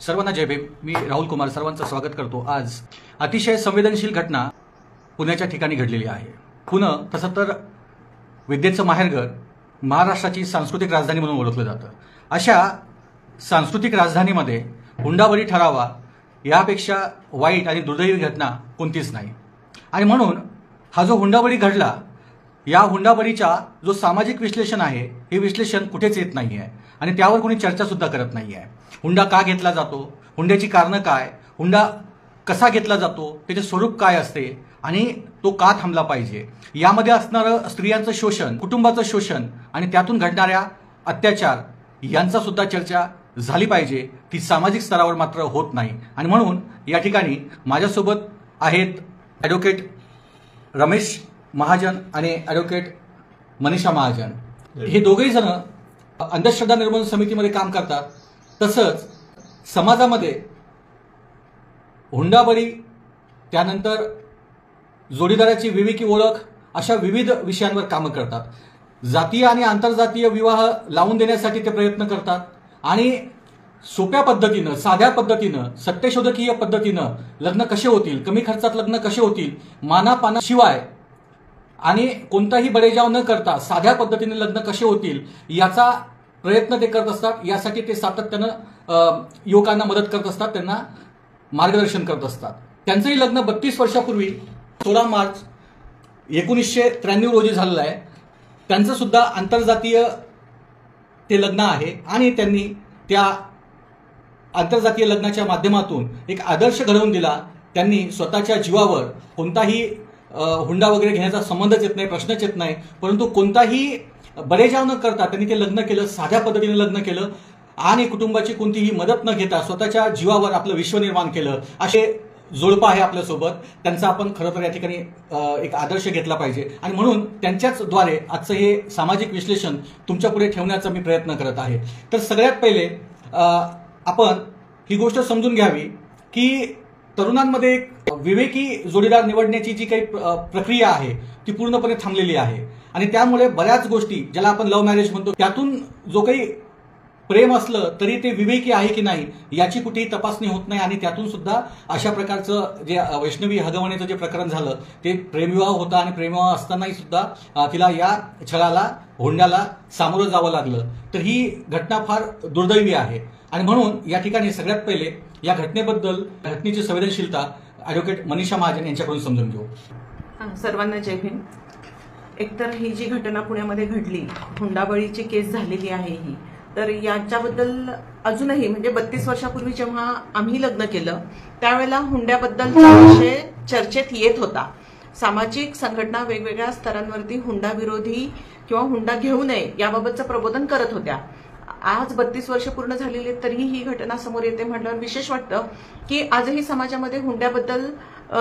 सर्वांना जय भीम। मी राहुल कुमार सर्वांचं स्वागत करतो। आज अतिशय संवेदनशील घटना पुण्याच्या ठिकाणी घडलेली आहे। पुणे तसं तर विद्येचं माहेरघर, महाराष्ट्राची सांस्कृतिक राजधानी म्हणून ओळखलं जातं। अशा सांस्कृतिक राजधानीमध्ये हुंडाबळी ठरावा यापेक्षा वाईट आणि दुर्दैवी घटना कोणतीच नाही। आणि म्हणून हा जो हुंडाबळी घडला, या हुंडाबळीचा जो सामाजिक विश्लेषण आहे, हे विश्लेषण कुठेच येत नाही आहे आणि त्यावर कोणी चर्चा सुद्धा करत नाही आहे। हुंडा का घेतला जातो, हुंड्याची कारणं काय, हुंडा कसा घेतला जातो, त्याचे स्वरूप काय असते आणि तो का थांबला पाहिजे, यामध्ये असणारं स्त्रियांचं शोषण, कुटुंबाचं शोषण आणि त्यातून घडणाऱ्या अत्याचार यांचा सुद्धा चर्चा झाली पाहिजे। ती सामाजिक स्तरावर मात्र होत नाही। आणि म्हणून या ठिकाणी माझ्यासोबत आहेत ॲडव्होकेट रमेश महाजन आणि ॲडव्होकेट मनीषा महाजन। हे दोघेही जण अंधश्रद्धा निर्मूलन समितीमध्ये काम करतात। तसंच समाजामध्ये हुंडाबळी, त्यानंतर जोडीदाराची विवेकी ओळख अशा विविध विषयांवर कामं करतात। जातीय आणि आंतरजातीय विवाह लावून देण्यासाठी ते प्रयत्न करतात आणि सोप्या पद्धतीनं, साध्या पद्धतीनं, सत्यशोधकीय पद्धतीनं लग्न कसे होतील, कमी खर्चात लग्न कसे होतील, मानापानाशिवाय आणि कोणताही बळेजाव न करता साध्या पद्धतीने लग्न कसे होतील याचा प्रयत्न ते करत असतात। यासाठी ते सातत्यानं युवकांना मदत करत असतात, त्यांना मार्गदर्शन करत असतात। त्यांचंही लग्न 32 वर्षापूर्वी 16 मार्च 1993 रोजी झालेलं आहे। त्यांचं सुद्धा आंतरजातीय ते लग्न आहे आणि त्यांनी त्या आंतरजातीय लग्नाच्या माध्यमातून एक आदर्श घडवून दिला। त्यांनी स्वतःच्या जीवावर कोणताही हुंडा वगैरे घेण्याचा संबंधच येत नाही, प्रश्नच येत नाही, परंतु कोणताही बळेजाव न करता त्यांनी ते लग्न केलं, साध्या पद्धतीने लग्न केलं आणि कुटुंबाची कोणतीही मदत न घेता स्वतःच्या जीवावर आपलं विश्व निर्माण केलं। असे जोडपं आहे आपल्यासोबत। त्यांचा आपण खरं तर या ठिकाणी एक आदर्श घेतला पाहिजे आणि म्हणून त्यांच्याच द्वारे आजचं हे सामाजिक विश्लेषण तुमच्या पुढे ठेवण्याचा मी प्रयत्न करत आहे। तर सगळ्यात पहिले आपण ही गोष्ट समजून घ्यावी की तरुणांमध्ये एक विवेकी जोडीदार निवडण्याची जी काही प्रक्रिया आहे ती पूर्णपणे थांबलेली आहे आणि त्यामुळे बऱ्याच गोष्टी, ज्याला आपण लव्ह मॅरेज म्हणतो, त्यातून जो काही प्रेम असलं तरी ते विवेकी आहे की नाही याची कुठेही तपासणी होत नाही आणि त्यातून सुद्धा अशा प्रकारचं जे वैष्णवी हगवण्याचं जे प्रकरण झालं ते प्रेमविवाह होता आणि प्रेमविवाह असतानाही सुद्धा तिला या छळाला, हुंड्याला सामोरं जावं लागलं। तर ही घटना फार दुर्दैवी आहे आणि म्हणून या ठिकाणी सगळ्यात पहिले या घटनेबद्दल, घटनेची संवेदनशीलता ॲडव्होकेट मनीषा महाजन यांच्याकडून समजून घेऊ। सर्वांना जय भीम। एकतर ही जी घटना पुण्यामध्ये घडली, हुंडाबळीची केस झालेली आहे ही, तर याच्याबद्दल अजूनही म्हणजे 32 वर्षापूर्वी जेव्हा आम्ही लग्न केलं त्यावेळेला हुंड्याबद्दलचा विषय चर्चेत येत होता। सामाजिक संघटना वेगवेगळ्या स्तरांवरती हुंडा विरोधी किंवा हुंडा घेऊ नये याबाबतचं प्रबोधन करत होत्या। आज 32 वर्ष पूर्ण झालेली तरीही ही घटना समोर येते म्हटल्यावर विशेष वाटतं की आजही समाजामध्ये हुंड्याबद्दल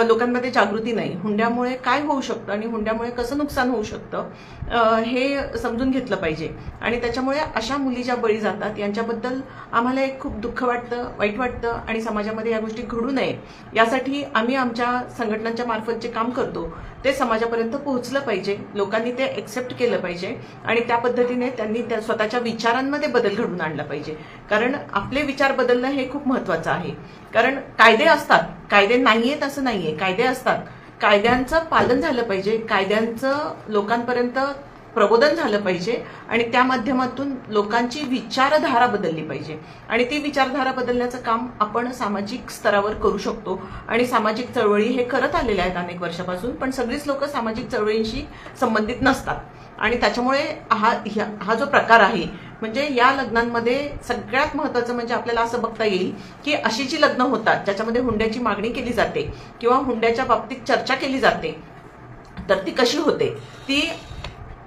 लोकांमध्ये जागृती नाही। हुंड्यामुळे काय होऊ शकतं आणि हुंड्यामुळे कसं नुकसान होऊ शकतं हे समजून घेतलं पाहिजे आणि त्याच्यामुळे अशा मुली ज्या बळी जातात यांच्याबद्दल आम्हाला एक खूप दुःख वाटतं, वाईट वाटतं आणि समाजामध्ये या गोष्टी घडू नये यासाठी आम्ही आमच्या संघटनांच्या मार्फत जे काम करतो ते समाजापर्यंत पोहोचलं पाहिजे। लोकांनी ते एक्सेप्ट केलं पाहिजे आणि त्या पद्धतीने त्यांनी त्या स्वतःच्या विचारांमध्ये बदल घडवून आणला पाहिजे। कारण आपले विचार बदलणं हे खूप महत्वाचं आहे। कारण कायदे असतात, कायदे नाहीयेत असं नाहीये, कायदे असतात, कायद्यांचं पालन झालं पाहिजे, कायद्यांचं लोकांपर्यंत प्रबोधन झालं पाहिजे आणि त्या माध्यमातून लोकांची विचारधारा बदलली पाहिजे आणि ती विचारधारा बदलण्याचं काम आपण सामाजिक स्तरावर करू शकतो आणि सामाजिक चळवळी हे करत आलेले आहेत अनेक वर्षापासून, पण सगळीच लोक सामाजिक चळवळींशी संबंधित नसतात आणि त्याच्यामुळे हा जो प्रकार आहे म्हणजे या लग्नांमध्ये सगळ्यात महत्त्वाचं म्हणजे आपल्याला असं बघता येईल की अशी जी लग्न होतात ज्याच्यामध्ये हुंड्याची मागणी केली जाते किंवा हुंड्याच्या बाबतीत चर्चा केली जाते तर ती कशी होते, ती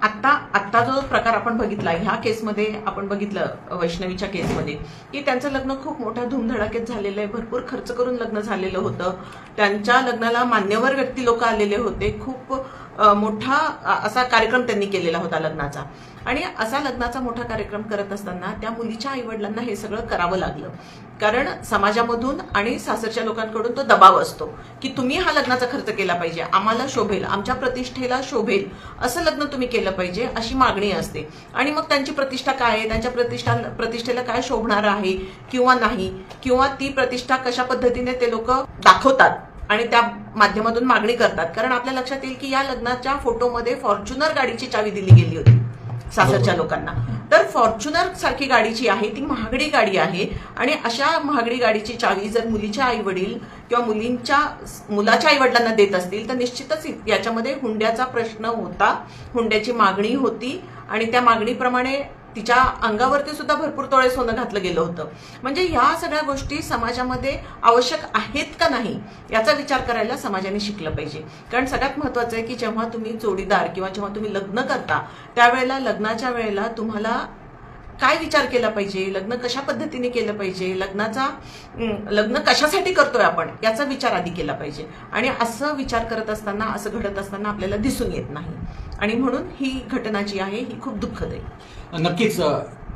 आत्ता जो प्रकार आपण बघितला ह्या केसमध्ये आपण बघितलं वैष्णवीच्या केसमध्ये की त्यांचं लग्न खूप मोठ्या धूमधडाक्यात झालेलं आहे, भरपूर खर्च करून लग्न झालेलं होतं, त्यांच्या लग्नाला मान्यवर व्यक्ती लोक आलेले होते, खूप मोठा असा कार्यक्रम त्यांनी केलेला होता लग्नाचा. आणि असा लग्नाचा मोठा कार्यक्रम करत असताना त्या मुलीच्या आईवडिलांना हे सगळं करावं लागलं, कारण समाजामधून आणि सासरच्या लोकांकडून तो दबाव असतो की तुम्ही हा लग्नाचा खर्च केला पाहिजे, आम्हाला शोभेल, आमच्या प्रतिष्ठेला शोभेल असं लग्न तुम्ही केलं पाहिजे, अशी मागणी असते. आणि मग त्यांची प्रतिष्ठा काय आहे, त्यांच्या प्रतिष्ठेला काय शोभणार आहे किंवा नाही, किंवा ती प्रतिष्ठा कशा पद्धतीने ते लोक दाखवतात आणि त्या माध्यमातून मागणी करतात. कारण आपल्या लक्षात येईल की या लग्नाच्या फोटोमध्ये फॉर्च्युनर गाडीची चावी दिली गेली होती सासरच्या लोकांना. तर फॉर्च्युनर सारखी गाडी जी आहे ती महागडी गाडी आहे, आणि अशा महागडी गाडीची चावी जर मुलीच्या आईवडील किंवा मुलाच्या आईवडिलांना देत असतील तर निश्चितच याच्यामध्ये हुंड्याचा प्रश्न होता, हुंड्याची मागणी होती, आणि त्या मागणीप्रमाणे तिच्या अंगावरती सुद्धा भरपूर तोळे सोनं घातलं गेलं होतं. म्हणजे या सगळ्या गोष्टी समाजामध्ये आवश्यक आहेत का नाही याचा विचार करायला समाजाने शिकलं पाहिजे. कारण सगळ्यात महत्वाचं आहे की जेव्हा तुम्ही जोडीदार किंवा जेव्हा तुम्ही लग्न करता त्यावेळेला, लग्नाच्या वेळेला तुम्हाला काय विचार केला पाहिजे, लग्न कशा पद्धतीने केलं पाहिजे, लग्न कशासाठी करतोय आपण याचा विचार आधी केला पाहिजे. आणि असं विचार करत असताना, असं घडत असताना आपल्याला दिसून येत नाही. आणि म्हणून ही घटना जी आहे ही खूप दुःखद आहे. नक्कीच.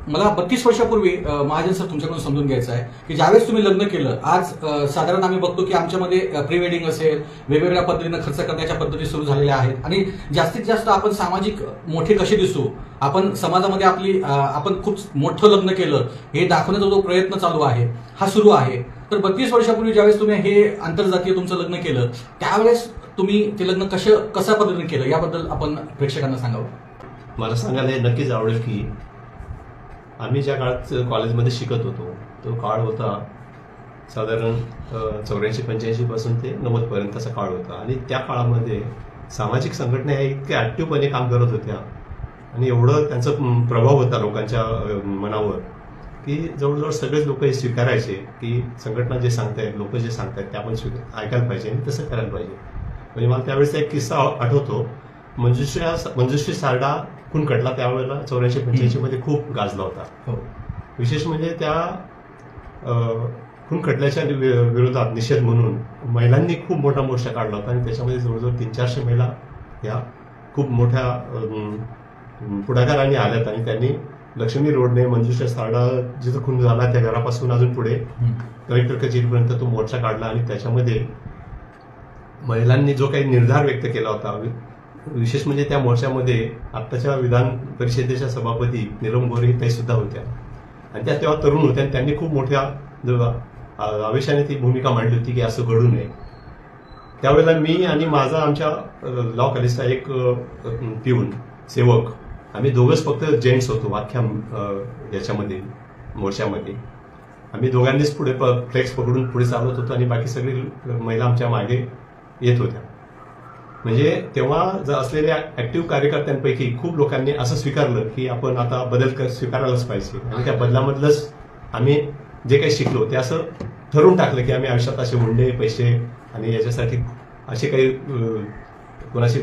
मला 32 वर्षापूर्वी महाजन सर तुमच्याकडून समजून घ्यायचं आहे की ज्यावेळेस तुम्ही लग्न केलं, आज साधारण आम्ही बघतो की आमच्यामध्ये प्री वेडिंग असेल, वेगवेगळ्या पद्धतीनं खर्च करण्याच्या पद्धती सुरू झालेल्या आहेत, आणि जास्तीत जास्त आपण सामाजिक मोठे कसे दिसू, आपण समाजामध्ये आपण खूप मोठं लग्न केलं हे दाखवण्याचा जो प्रयत्न चालू आहे हा सुरू आहे. तर 32 वर्षापूर्वी ज्यावेळेस तुम्ही हे आंतरजातीय तुमचं लग्न केलं त्यावेळेस तुम्ही ते लग्न कशा पद्धतीने केलं याबद्दल आपण प्रेक्षकांना सांगावं. मला सांगायला नक्कीच आवडेल की आम्ही ज्या काळात कॉलेजमध्ये शिकत होतो तो काळ होता साधारण 84-85 पासून ते 90 पर्यंतचा काळ होता. आणि त्या काळामध्ये सामाजिक संघटना ह्या इतक्या ऍक्टिव्हपणे काम करत होत्या आणि एवढं त्यांचा प्रभाव होता लोकांच्या मनावर की जवळजवळ सगळेच लोक हे स्वीकारायचे की संघटना जे सांगतायत, लोक जे सांगतायत ते आपण ऐकायला पाहिजे आणि तसं करायला पाहिजे. म्हणजे मला त्यावेळेचा एक किस्सा आठवतो. मंजुश्री सारडा खून खटला त्यावेळेला 84-85 मध्ये खूप गाजला होता. विशेष म्हणजे त्या खून खटल्याच्या विरोधात निषेध म्हणून महिलांनी खूप मोठा मोर्चा काढला होता आणि त्याच्यामध्ये जवळजवळ 300-400 महिला या खूप मोठ्या पुढाकाराने आल्यात आणि त्यांनी लक्ष्मी रोडने मंजुश्री सारडा जिथं खून झाला त्या घरापासून अजून पुढे कलेक्टर कचेरीपर्यंत तो मोर्चा काढला. आणि त्याच्यामध्ये महिलांनी जो काही निर्धार व्यक्त केला होता, विशेष म्हणजे त्या मोर्चामध्ये आत्ताच्या विधान परिषदेच्या सभापती नीलम गोरे ताई सुद्धा होत्या आणि त्या तेव्हा तरुण होत्या आणि त्यांनी खूप मोठ्या आवेशाने ती भूमिका मांडली होती की असं घडू नये. त्यावेळेला मी आणि आमच्या लॉ कॉलेजचा एक पिऊन सेवक, आम्ही दोघंच फक्त जेंट्स होतो अख्ख्या याच्यामध्ये मोर्चामध्ये. आम्ही दोघांनीच पुढे फ्लेक्स पकडून पुढे चालत होतो आणि बाकी सगळी महिला आमच्या मागे येत होत्या. म्हणजे तेव्हा असलेल्या ऍक्टिव्ह कार्यकर्त्यांपैकी खूप लोकांनी असं स्वीकारलं की आपण आता बदल स्वीकारायलाच पाहिजे आणि त्या बदलामधलंच आम्ही जे काही शिकलो ते असं ठरवून टाकलं की आम्ही आयुष्यात असे हुंडे, पैसे आणि याच्यासाठी असे काही कोणाशी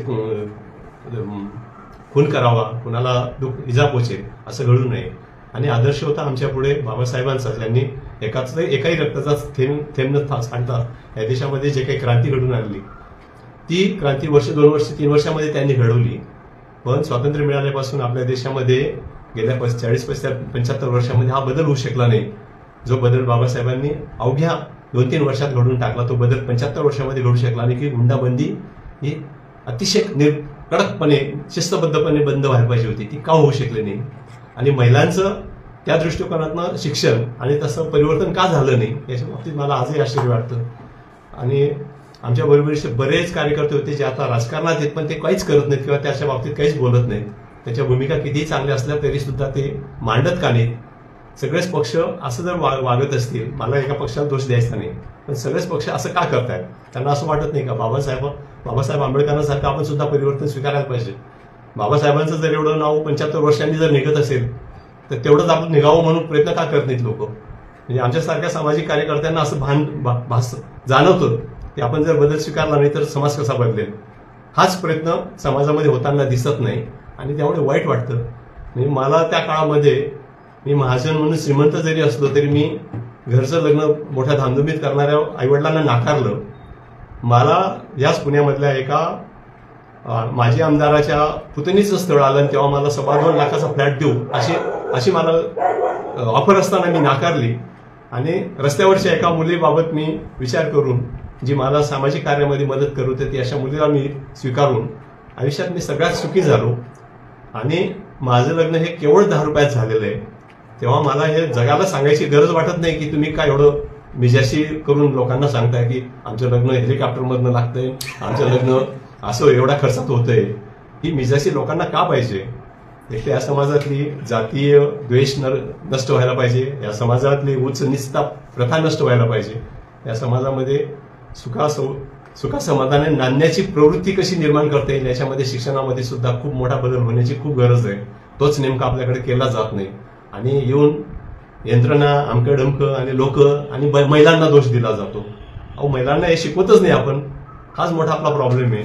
खून करावा, कोणाला इजा पोचेल असं घडू नये. आणि आदर्श होता आमच्या पुढे बाबासाहेबांचा, ज्यांनी एकाही रक्ताचा थेंब न सांडता या देशामध्ये जे काही क्रांती घडून आणली ती क्रांती 2 वर्ष 3 वर्षामध्ये त्यांनी घडवली. पण स्वातंत्र्य मिळाल्यापासून आपल्या देशामध्ये गेल्या 40-75 वर्षामध्ये हा बदल होऊ शकला नाही. जो बदल बाबासाहेबांनी अवघ्या 2-3 वर्षात घडवून टाकला तो बदल 75 वर्षामध्ये घडू शकला नाही. की हुंडाबंदी ही अतिशय कडकपणे शिस्तबद्धपणे बंद व्हायला पाहिजे होती, ती का होऊ शकली नाही. आणि महिलांचं त्या दृष्टिकोनातनं शिक्षण आणि तसं परिवर्तन का झालं नाही याच्या बाबतीत मला आजही आश्चर्य वाटतं. आणि आमच्या बरोबरीचे बरेच कार्यकर्ते होते जे आता राजकारणात आहेत पण ते काहीच करत नाहीत किंवा त्याच्या बाबतीत काहीच बोलत नाहीत. त्याच्या भूमिका कितीही चांगल्या असल्या तरी सुद्धा ते मांडत का नाहीत. सगळेच पक्ष असं जर वागत असतील, मला एका पक्षाला दोष द्यायचा नाही, पण सगळेच पक्ष असं का करतायत? त्यांना असं वाटत नाही का बाबासाहेब आंबेडकरांसारखं आपण सुद्धा परिवर्तन स्वीकारायला पाहिजे? बाबासाहेबांचं जर एवढं नाव 75 वर्षांनी जर निघत असेल तर तेवढंच आपण निघावं म्हणून प्रयत्न का करत नाहीत लोक? म्हणजे आमच्यासारख्या सामाजिक कार्यकर्त्यांना असं जाणवतं की आपण जर बदल स्वीकारला नाही तर समाज कसा बदलेल. हाच प्रयत्न समाजामध्ये होताना दिसत नाही आणि त्यामुळे वाईट वाटतं. म्हणजे मला त्या काळामध्ये मी महाजन म्हणून श्रीमंत जरी असलो तरी मी घरचं लग्न मोठ्या धामधुमीत करणाऱ्या आईवडिलांना नाकारलं. मला याच पुण्यामधल्या एका माजी आमदाराच्या पुतणीचं स्थळ आलं तेव्हा मला 2.25 लाखाचा फ्लॅट देऊ अशी मला ऑफर असताना मी नाकारली आणि रस्त्यावरच्या एका मुलीबाबत मी विचार करून जी मला सामाजिक कार्यामध्ये मदत करत होती ती अशा मुलीला मी स्वीकारून आयुष्यात मी सगळ्यात सुखी झालो आणि माझं लग्न हे केवळ 10 रुपयात झालेलं आहे. तेव्हा मला हे जगाला सांगायची गरज वाटत नाही की तुम्ही काय एवढं मिजाशी करून लोकांना सांगताय की आमचं लग्न हेलिकॉप्टरमधनं लागतंय, आमचं लग्न असं एवढा खर्चात होतंय. ही मिजाशी लोकांना का पाहिजे? एक तर या समाजातली जातीय द्वेष नष्ट व्हायला पाहिजे, या समाजातली उच्च नीचता प्रथा नष्ट व्हायला पाहिजे, या समाजामध्ये सुखासमाधाने नांदण्याची प्रवृत्ती कशी निर्माण करता येईल याच्यामध्ये शिक्षणामध्ये सुद्धा खूप मोठा बदल होण्याची खूप गरज आहे. तोच नेमका आपल्याकडे केला जात नाही आणि येऊन यंत्रणा अमकं डमकं आणि लोक आणि महिलांना दोष दिला जातो. अहो महिलांना हे शिकवतच नाही आपण, हाच मोठा आपला प्रॉब्लेम आहे.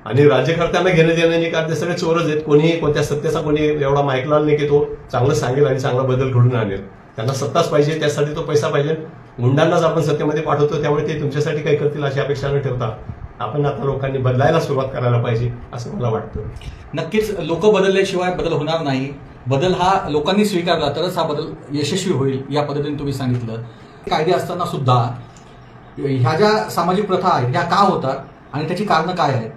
आणि राज्यकर्त्यांना घेणं देणं नाही कारण ते सगळे चोरच आहेत. कोणी कोणत्या सत्तेचा कोणी एवढा मायकला नाही की तो चांगलं सांगेल आणि चांगला बदल घडून आणेल. त्यांना सत्ताच पाहिजे, त्यासाठी तो पैसा पाहिजे. गुंडांनाच आपण सत्तेमध्ये पाठवतो त्यामुळे ते तुमच्यासाठी काही करतील अशी अपेक्षा न ठेवता आपण आता लोकांनी बदलायला सुरुवात करायला पाहिजे असं मला वाटतं. नक्कीच लोक बदलल्याशिवाय बदल होणार नाही. बदल हा लोकांनी स्वीकारला तरच हा बदल यशस्वी होईल या पद्धतीने तुम्ही सांगितलं. कायदे असताना सुद्धा ह्या ज्या सामाजिक प्रथा आहेत ह्या का होतात आणि त्याची कारणं काय आहेत?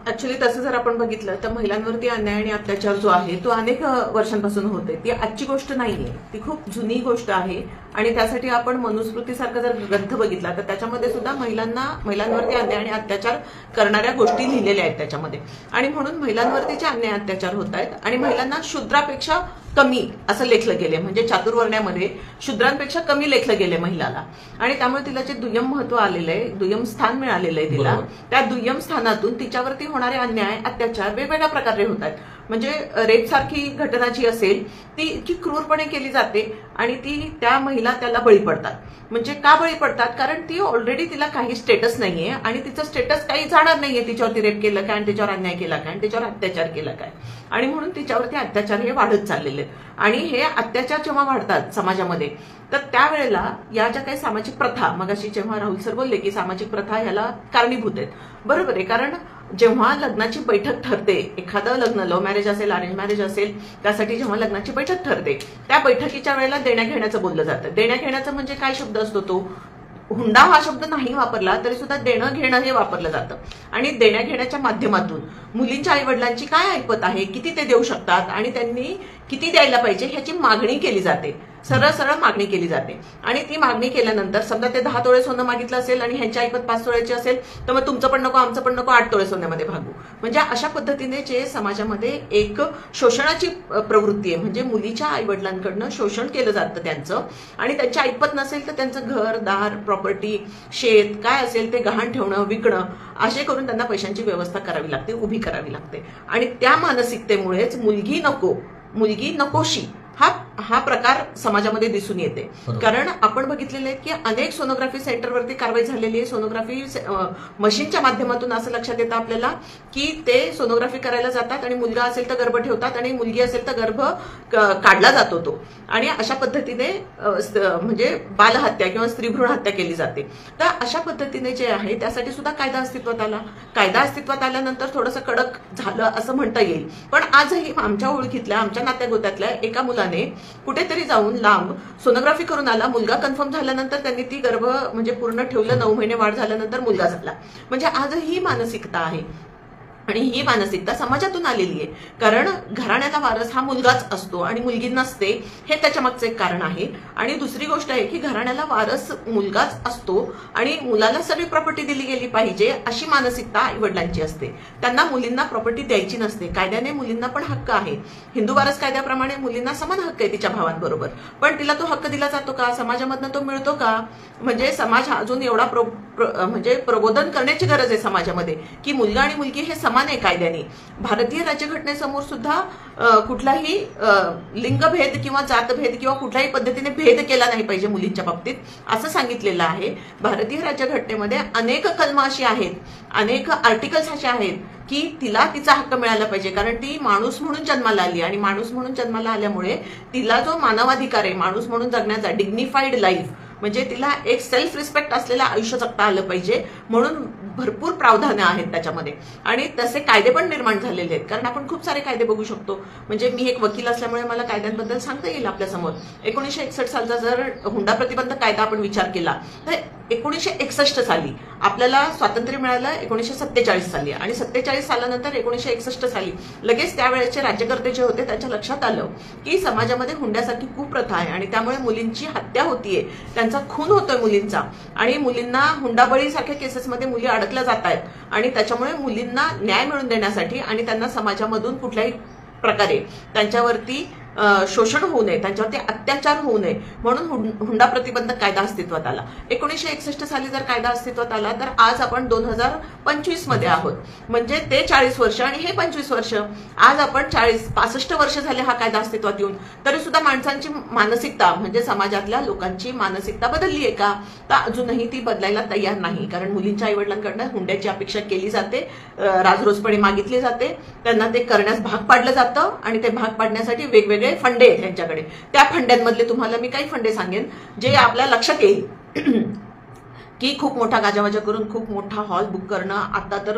ऍक्च्युली तसं जर आपण बघितलं तर महिलांवरती अन्याय आणि अत्याचार जो आहे तो अनेक वर्षांपासून होते. ती आजची गोष्ट नाहीये, ती खूप जुनी गोष्ट आहे. आणि त्यासाठी आपण मनुस्मृतीसारखा जर ग्रंथ बघितला तर त्याच्यामध्ये सुद्धा महिलांवरती अन्याय आणि अत्याचार करणाऱ्या गोष्टी लिहिलेल्या आहेत त्याच्यामध्ये. आणि म्हणून महिलांवरतीचे अन्याय अत्याचार होत आहेत आणि महिलांना शूद्रापेक्षा कमी असं लेखलं गेले, म्हणजे चातुर्वर्ण्यामध्ये शूद्रांपेक्षा कमी लेखलं गेले महिलाला. आणि त्यामुळे तिला जे दुय्यम महत्व आलेलं आहे, दुय्यम स्थान मिळालेलं आहे तिला, त्या दुय्यम स्थानातून तिच्यावरती होणारे अन्याय अत्याचार वेगवेगळ्या प्रकारे होत आहेत. म्हणजे रेप सारखी घटना जी असेल ती इतकी क्रूरपणे केली जाते आणि त्या महिला त्याला बळी पडतात. म्हणजे का बळी पडतात? कारण ती ऑलरेडी तिला काही स्टेटस नाहीये आणि तिचं स्टेटस काही जाणार नाहीये तिच्यावरती रेप केलं काय आणि तिच्यावर अन्याय केला काय आणि तिच्यावर अत्याचार केला काय. आणि म्हणून तिच्यावरती अत्याचार हे वाढत चाललेले आहेत. आणि हे अत्याचार जेव्हा वाढतात समाजामध्ये तर त्यावेळेला या ज्या काही सामाजिक प्रथा, मगाशी जेव्हा राहुल सर बोलले की सामाजिक प्रथा ह्याला कारणीभूत आहेत, बरोबर आहे. कारण जेव्हा लग्नाची बैठक ठरते, एखादं लग्न लव्ह मॅरेज असेल अरेंज मॅरेज असेल त्यासाठी जेव्हा लग्नाची बैठक ठरते त्या बैठकीच्या वेळेला देण्या घेण्याचं बोललं जातं. देण्या घेण्याचं म्हणजे काय शब्द असतो तो? हुंडा हा शब्द नाही वापरला तरी सुद्धा देणं घेणं हे वापरलं जातं. आणि देण्या घेण्याच्या माध्यमातून मुलींच्या आई वडिलांची काय ऐपत आहे, किती ते देऊ शकतात आणि त्यांनी किती द्यायला पाहिजे ह्याची मागणी केली जाते. सरळ सरळ मागणी केली जाते. आणि ती मागणी केल्यानंतर समजा ते 10 तोळे सोनं मागितलं असेल आणि ह्यांची ऐपत 5 तोळ्याची असेल तर मग तुमचं पण नको आमचं पण नको 8 तोळे सोन्यामध्ये भागू. म्हणजे अशा पद्धतीने जे समाजामध्ये एक शोषणाची प्रवृत्ती आहे, म्हणजे मुलीच्या आई वडिलांकडनं शोषण केलं जातं त्यांचं. आणि त्यांची ऐपत नसेल तर त्यांचं घर दार प्रॉपर्टी शेत काय असेल ते गहाण ठेवणं विकणं असे करून त्यांना पैशांची व्यवस्था करावी लागते, उभी करावी लागते. आणि त्या मानसिकतेमुळेच मुलगी नकोशी हा प्रकार समाजामध्ये दिसून येते. कारण आपण बघितलेले आहे की अनेक सोनोग्राफी सेंटरवरती कारवाई झालेली आहे. सोनोग्राफी मशीनच्या माध्यमातून असं लक्षात येतं आपल्याला की ते सोनोग्राफी करायला जातात आणि मुलगा असेल तर गर्भ ठेवतात आणि मुलगी असेल तर गर्भ काढला जातो तो. आणि अशा पद्धतीने म्हणजे बालहत्या किंवा स्त्रीभ्रूण हत्या केली जाते. तर अशा पद्धतीने जे आहे त्यासाठी सुद्धा कायदा अस्तित्वात आला. कायदा अस्तित्वात आल्यानंतर थोडंसं कडक झालं असं म्हणता येईल. पण आजही आमच्या ओळखीतल्या आमच्या नात्यागोत्यातल्या एका मुलाने कुठेतरी जाऊन लांब सोनोग्राफी करून आला. मुलगा कन्फर्म झाल्यानंतर त्यांनी ती गर्भ म्हणजे पूर्ण ठेवलं. 9 महिने वाढ झाल्यानंतर मुलगा झाला. म्हणजे आजही ही मानसिकता आहे आणि ही मानसिकता समाजातून आलेली आहे. कारण घराण्याचा वारस हा मुलगाच असतो आणि मुलगी नसते हे त्याच्या मागचं एक कारण आहे. आणि दुसरी गोष्ट आहे की घराण्याला वारस मुलगाच असतो आणि मुलाला सगळी प्रॉपर्टी दिली गेली पाहिजे अशी मानसिकता आई वडिलांची असते. त्यांना मुलींना प्रॉपर्टी द्यायची नसते. कायद्याने मुलींना पण हक्क आहे. हिंदू वारस कायद्याप्रमाणे मुलींना समान हक्क आहे तिच्या भावांबरोबर. पण तिला तो हक्क दिला जातो का? समाजामधनं तो मिळतो का? म्हणजे समाज अजून एवढा म्हणजे प्रबोधन करण्याची गरज आहे समाजामध्ये की मुलगा आणि मुलगी हे समान आहे कायद्याने. भारतीय राज्यघटनेसमोर सुद्धा कुठलाही लिंगभेद किंवा जातभेद किंवा कुठल्याही पद्धतीने भेद केला नाही पाहिजे मुलींच्या बाबतीत असं सांगितलेलं आहे. भारतीय राज्यघटनेमध्ये अनेक कलमं अशी आहेत, अनेक आर्टिकल्स असे आहेत की तिला तिचा हक्क मिळाला पाहिजे. कारण ती माणूस म्हणून जन्माला आली आणि माणूस म्हणून जन्माला आल्यामुळे तिला जो मानवाधिकार आहे माणूस म्हणून जगण्याचा डिग्निफाईड लाईफ म्हणजे तिला एक सेल्फ रिस्पेक्ट असलेलं आयुष्य जगता आलं पाहिजे. म्हणून भरपूर प्रावधानं आहेत त्याच्यामध्ये आणि तसे कायदे पण निर्माण झालेले आहेत. कारण आपण खूप सारे कायदे बघू शकतो. म्हणजे मी एक वकील असल्यामुळे मला कायद्यांबद्दल सांगता येईल आपल्यासमोर. 1961 सालचा जर हुंडा प्रतिबंधक कायदा आपण विचार केला तर 1961 साली आपल्याला स्वातंत्र्य मिळालं 1947 साली आणि 47 सालानंतर 1961 साली लगेच त्यावेळेचे राज्यकर्ते जे होते त्यांच्या लक्षात आलं की समाजामध्ये हुंड्यासारखी कुप्रथा आहे आणि त्यामुळे मुलींची हत्या होतीये, त्यांचा खून होतोय मुलींचा आणि मुलींना हुंडाबळी सारख्या केसेसमध्ये मुली अडकल्या जात आहेत आणि त्याच्यामुळे मुलींना न्याय मिळवून देण्यासाठी आणि त्यांना समाजामधून कुठल्याही प्रकारे त्यांच्यावरती शोषण होऊ नये, त्यांच्यावरती अत्याचार होऊ नये म्हणून हुंडा प्रतिबंधक कायदा अस्तित्वात आला. 1961 साली जर कायदा अस्तित्वात आला तर आज आपण 2025 मध्ये आहोत. म्हणजे ते 40 वर्ष आणि हे 25 वर्ष. आज आपण 65 वर्ष झाले हा कायदा अस्तित्वात येऊन, तरी सुद्धा माणसांची मानसिकता म्हणजे समाजातल्या लोकांची मानसिकता बदलली आहे का? तर अजूनही ती बदलायला तयार नाही. कारण मुलींच्या आईवडिलांकडनं हुंड्याची अपेक्षा केली जाते, राजरोसपणे मागितली जाते, त्यांना ते करण्यास भाग पाडलं जातं आणि ते भाग पाडण्यासाठी वेगवेगळे फंडे आहेत त्यांच्याकडे. त्या फंड्यांमधले तुम्हाला मी काही फंडे सांगेन जे आपल्या लक्षात येईल की खूप मोठा गाजावाजा करून खूप मोठा हॉल बुक करणं. आता तर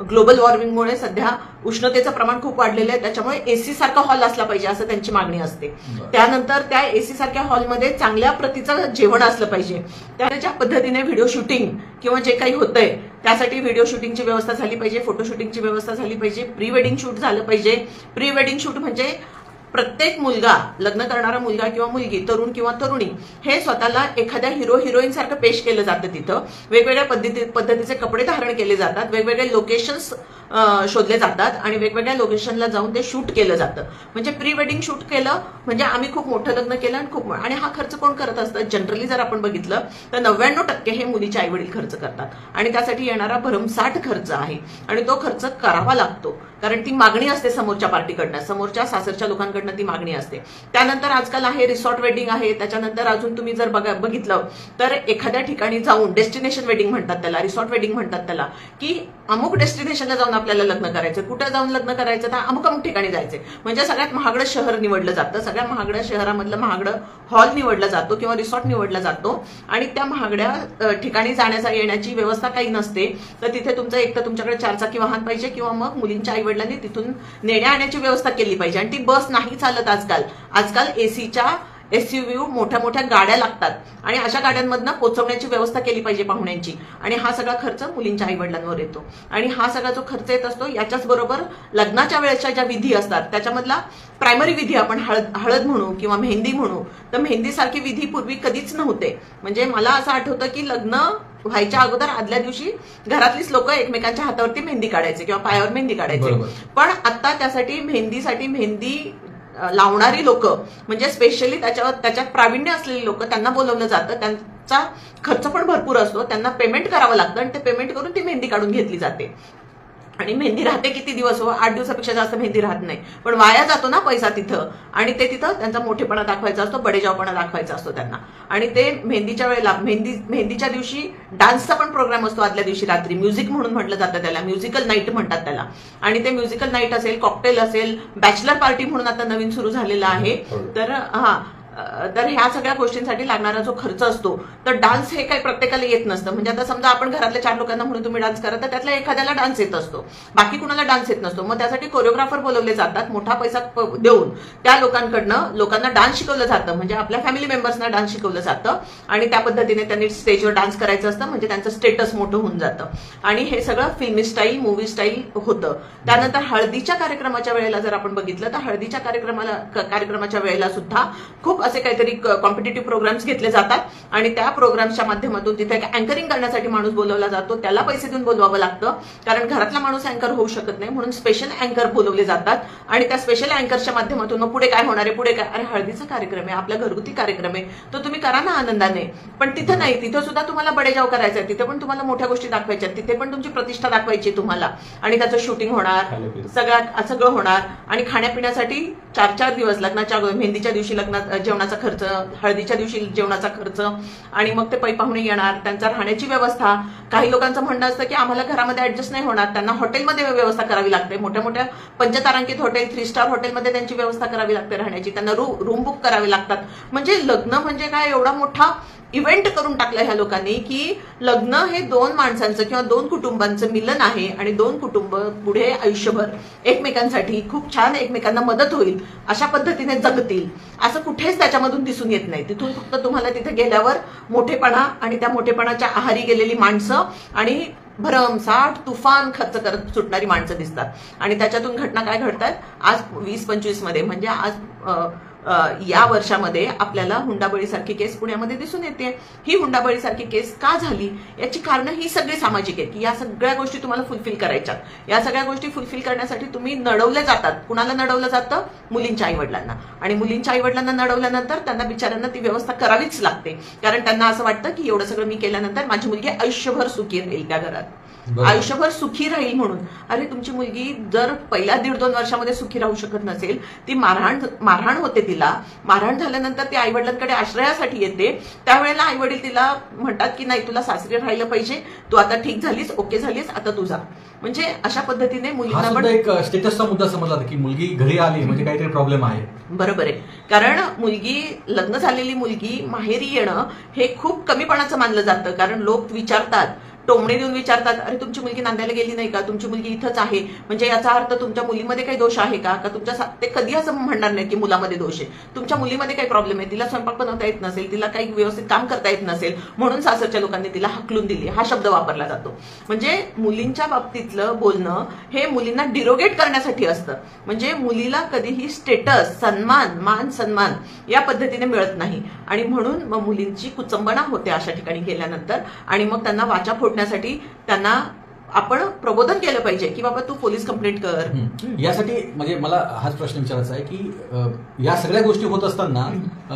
ग्लोबल वॉर्मिंगमुळे सध्या उष्णतेचं प्रमाण खूप वाढलेलं आहे, त्याच्यामुळे एसी सारखा हॉल असला पाहिजे असं त्यांची मागणी असते. त्यानंतर त्या एसी सारख्या हॉलमध्ये चांगल्या प्रतीचं जेवण असलं पाहिजे. त्याने ज्या पद्धतीने व्हिडिओ शूटिंग किंवा जे काही होतंय त्यासाठी व्हिडिओ शूटिंगची व्यवस्था झाली पाहिजे, फोटो शूटिंगची व्यवस्था झाली पाहिजे, प्री वेडिंग शूट झालं पाहिजे. प्री वेडिंग शूट म्हणजे प्रत्येक मुलगा, लग्न करणारा मुलगा किंवा मुलगी, तरुण किंवा तरुणी हे स्वतःला एखाद्या हिरो हिरोईन सारखं पेश केलं जातं. तिथं वेगवेगळ्या पद्धतीचे कपडे धारण केले जातात, वेगवेगळे लोकेशन्स शोधले जातात आणि वेगवेगळ्या लोकेशनला जाऊन ते शूट केलं जातं. म्हणजे प्री वेडिंग शूट केलं म्हणजे आम्ही खूप मोठं लग्न केलं आणि हा खर्च कोण करत असतं? जनरली जर आपण बघितलं तर 99% हे मुलीचे आईवडील खर्च करतात आणि त्यासाठी येणारा भरमसाठ खर्च आहे आणि तो खर्च करावा लागतो कारण ती मागणी असते समोरच्या पार्टीकडनं, समोरच्या सासरच्या लोकांकडनं ती मागणी असते. त्यानंतर आजकाल आहे रिसॉर्ट वेडिंग आहे. त्याच्यानंतर अजून तुम्ही जर बघितलं तर एखाद्या ठिकाणी जाऊन डेस्टिनेशन वेडिंग म्हणतात त्याला, रिसॉर्ट वेडिंग म्हणतात त्याला, की अमुक डेस्टिनेशनला जाऊन आपल्याला लग्न करायचं. कुठे जाऊन लग्न करायचं? तर अमुक अमुक ठिकाणी जायचं. म्हणजे सगळ्यात महागडं शहर निवडलं जातं, सगळ्या महागड्या शहरामधलं महागडं हॉल निवडला जातो किंवा रिसॉर्ट निवडला जातो आणि त्या महागड्या ठिकाणी जाण्याचा येण्याची व्यवस्था काही नसते. तर तिथे तुमचं एक तर तुमच्याकडे 4 चाकी वाहन पाहिजे किंवा मग मुलींच्या आईवडिलांनी तिथून नेण्या आणण्याची व्यवस्था केली पाहिजे आणि ती बस नाही चालत आजकाल एसीच्या SUV मोठ्या मोठ्या गाड्या लागतात आणि अशा गाड्यांमधनं पोहोचवण्याची व्यवस्था केली पाहिजे पाहुण्यांची आणि हा सगळा खर्च मुलींच्या आईवडिलांवर येतो. आणि हा सगळा जो खर्च येत असतो याच्याच बरोबर लग्नाच्या वेळेच्या ज्या विधी असतात त्याच्यामधला प्रायमरी विधी आपण हळद म्हणू किंवा मेहंदी म्हणू, तर मेहंदीसारखी विधी पूर्वी कधीच नव्हते. म्हणजे मला असं आठवतं की लग्न व्हायच्या अगोदर आदल्या दिवशी घरातलीच लोक एकमेकांच्या हातावरती मेहंदी काढायचे किंवा पायावर मेहंदी काढायचे. पण आता त्यासाठी मेहंदी लावणारी लोक म्हणजे स्पेशली त्याच्यात प्रावीण्य असलेली लोक त्यांना बोलवलं जातं. त्यांचा खर्च पण भरपूर असतो, त्यांना पेमेंट करावं लागतं आणि ते पेमेंट करून ती मेहंदी काढून घेतली जाते. आणि मेहंदी राहते किती दिवस? 8 दिवसापेक्षा जास्त मेहंदी राहत नाही, पण वाया जातो ना पैसा तिथं. आणि ते तिथं त्यांचा मोठेपणा दाखवायचा असतो, बडेजावपणा दाखवायचा असतो त्यांना. आणि ते मेहंदीच्या वेळेला मेहंदीच्या दिवशी डान्सचा पण प्रोग्राम असतो. आदल्या दिवशी रात्री म्युझिक म्हणून म्हटलं जातं त्याला, म्युझिकल नाईट म्हणतात त्याला. आणि ते म्युझिकल नाईट असेल, कॉकटेल असेल, बॅचलर पार्टी म्हणून आता नवीन सुरू झालेला आहे. तर ह्या सगळ्या गोष्टींसाठी लागणारा जो खर्च असतो, तर डान्स हे काही प्रत्येकाला येत नसतं. म्हणजे आता समजा आपण घरातल्या 4 लोकांना म्हणून तुम्ही डान्स करा, तर त्यातल्या एखाद्याला डान्स येत असतो, बाकी कुणाला डान्स येत नसतो. मग त्यासाठी कोरिओग्राफर बोलवले जातात, मोठा पैसा देऊन त्या लोकांना डान्स शिकवलं जातं. म्हणजे आपल्या फॅमिली मेंबर्सना डान्स शिकवलं जातं आणि त्या पद्धतीने त्यांनी स्टेजवर डान्स करायचं असतं. म्हणजे त्यांचं स्टेटस मोठं होऊन जातं आणि हे सगळं फिल्मी स्टाईल, मूव्ही स्टाईल होतं. त्यानंतर हळदीच्या कार्यक्रमाच्या वेळेला जर आपण बघितलं तर हळदीच्या कार्यक्रमाच्या वेळेला सुद्धा खूप असे काहीतरी कॉम्पिटिटिव्ह प्रोग्राम्स घेतले जातात आणि त्या प्रोग्राम्सच्या माध्यमातून तिथे एक अँकरिंग करण्यासाठी माणूस बोलवला जातो. त्याला पैसे देऊन बोलवावं लागतं कारण घरातला माणूस अँकर होऊ शकत नाही, म्हणून स्पेशल अँकर बोलवले जातात. आणि त्या स्पेशल अँकरच्या माध्यमातून मग पुढे काय होणार आहे, पुढे काय, अरे हळदीचा कार्यक्रम आहे, आपला घरगुती कार्यक्रम आहे, तो तुम्ही करा ना आनंदाने. पण तिथं नाही, तिथं सुद्धा तुम्हाला बडेजाव करायचा आहे, तिथे पण तुम्हाला मोठ्या गोष्टी दाखवायच्या, तिथे पण तुमची प्रतिष्ठा दाखवायची तुम्हाला आणि त्याचं शूटिंग होणार, सगळं होणार. आणि खाण्यापिण्यासाठी 4-4 दिवस, लग्नाच्या मेहंदीच्या दिवशी जेवणाचा खर्च, हळदीच्या दिवशी जेवणाचा खर्च आणि मग ते पै पाहुणे येणार, त्यांचा राहण्याची व्यवस्था. काही लोकांचं म्हणणं असतं की आम्हाला घरामध्ये ऍडजस्ट नाही होणार, त्यांना हॉटेलमध्ये व्यवस्था करावी लागते. मोठ्या मोठ्या पंचतारांकित हॉटेल, 3 स्टार हॉटेलमध्ये त्यांची व्यवस्था करावी लागते राहण्याची, त्यांना रूम बुक करावे लागतात. म्हणजे लग्न म्हणजे काय एवढा मोठा इव्हेंट करून टाकलं ह्या लोकांनी की लग्न हे दोन माणसांचं किंवा दोन कुटुंबांचं मिलन आहे आणि दोन कुटुंब पुढे आयुष्यभर एकमेकांसाठी खूप छान एकमेकांना मदत होईल अशा पद्धतीने जगतील असं कुठेच त्याच्यामधून दिसून येत नाही. तिथून फक्त तुम्हाला तिथे गेल्यावर मोठेपणा आणि त्या मोठेपणाच्या आहारी गेलेली माणसं आणि भरमसाठ तुफान खर्च करत सुटणारी माणसं दिसतात. आणि त्याच्यातून घटना काय घडतात आज 20-25 मध्ये म्हणजे आज या वर्षामध्ये आपल्याला हुंडाबळीसारखी केस पुण्यामध्ये दिसून येते. ही हुंडाबळीसारखी केस का झाली याची कारणं ही सगळी सामाजिक आहेत की या सगळ्या गोष्टी तुम्हाला फुलफिल करायच्यात. या सगळ्या गोष्टी फुलफिल करण्यासाठी तुम्ही नडवले जातात. कुणाला नडवलं जातं? मुलींच्या आईवडिलांना. आणि मुलींच्या आईवडिलांना नडवल्यानंतर त्यांना बिचाऱ्यांना ती व्यवस्था करावीच लागते कारण त्यांना असं वाटतं की एवढं सगळं मी केल्यानंतर माझी मुलगी आयुष्यभर सुखी राहील त्या घरात, आयुष्यभर सुखी राहील म्हणून. अरे तुमची मुलगी जर पहिल्या 1.5-2 वर्षामध्ये सुखी राहू शकत नसेल, ती मारहाण होते, तिला मारहाण झाल्यानंतर ती आईवडिलांकडे आश्रयासाठी येते, त्यावेळेला आईवडील तिला म्हणतात की नाही तुला सासरी राहिलं पाहिजे, तू आता ठीक झालीस, ओके झालीस, आता तू जा. म्हणजे अशा पद्धतीने मुलींना पण एक स्टेटसचा मुद्दा समजला की मुलगी घरी आली म्हणजे काहीतरी प्रॉब्लेम आहे. बरोबर आहे. कारण मुलगी लग्न झालेली मुलगी माहेरी येणं हे खूप कमीपणाचं मानलं जातं. कारण लोक विचारतात, टोमणे देऊन विचारतात, अरे तुमची मुलगी नांदायला गेली नाही का, तुमची मुलगी इथंच आहे, म्हणजे याचा अर्थ तुमच्या मुलीमध्ये काही दोष आहे का तुमच्या. ते कधी असं म्हणणार नाही की मुलामध्ये दोष आहे. तुमच्या मुलीमध्ये काही प्रॉब्लेम आहे, तिला स्वयंपाक बनवता येत नसेल, तिला काही व्यवस्थित काम करता येत नसेल म्हणून सासरच्या लोकांनी तिला हाकलून दिली, हा शब्द वापरला जातो. म्हणजे मुलींच्या बाबतीतलं बोलणं हे मुलींना डिरोगेट करण्यासाठी असतं. म्हणजे मुलीला कधीही स्टेटस, मान सन्मान या पद्धतीने मिळत नाही आणि म्हणून मग मुलींची कुचंबणा होते अशा ठिकाणी गेल्यानंतर. आणि मग त्यांना वाचा फोडण्यासाठी त्यांना आपण प्रबोधन केलं पाहिजे की बाबा तू पोलीस कंप्लेंट कर. यासाठी म्हणजे मला हाच प्रश्न विचारायचा आहे की या सगळ्या गोष्टी होत असताना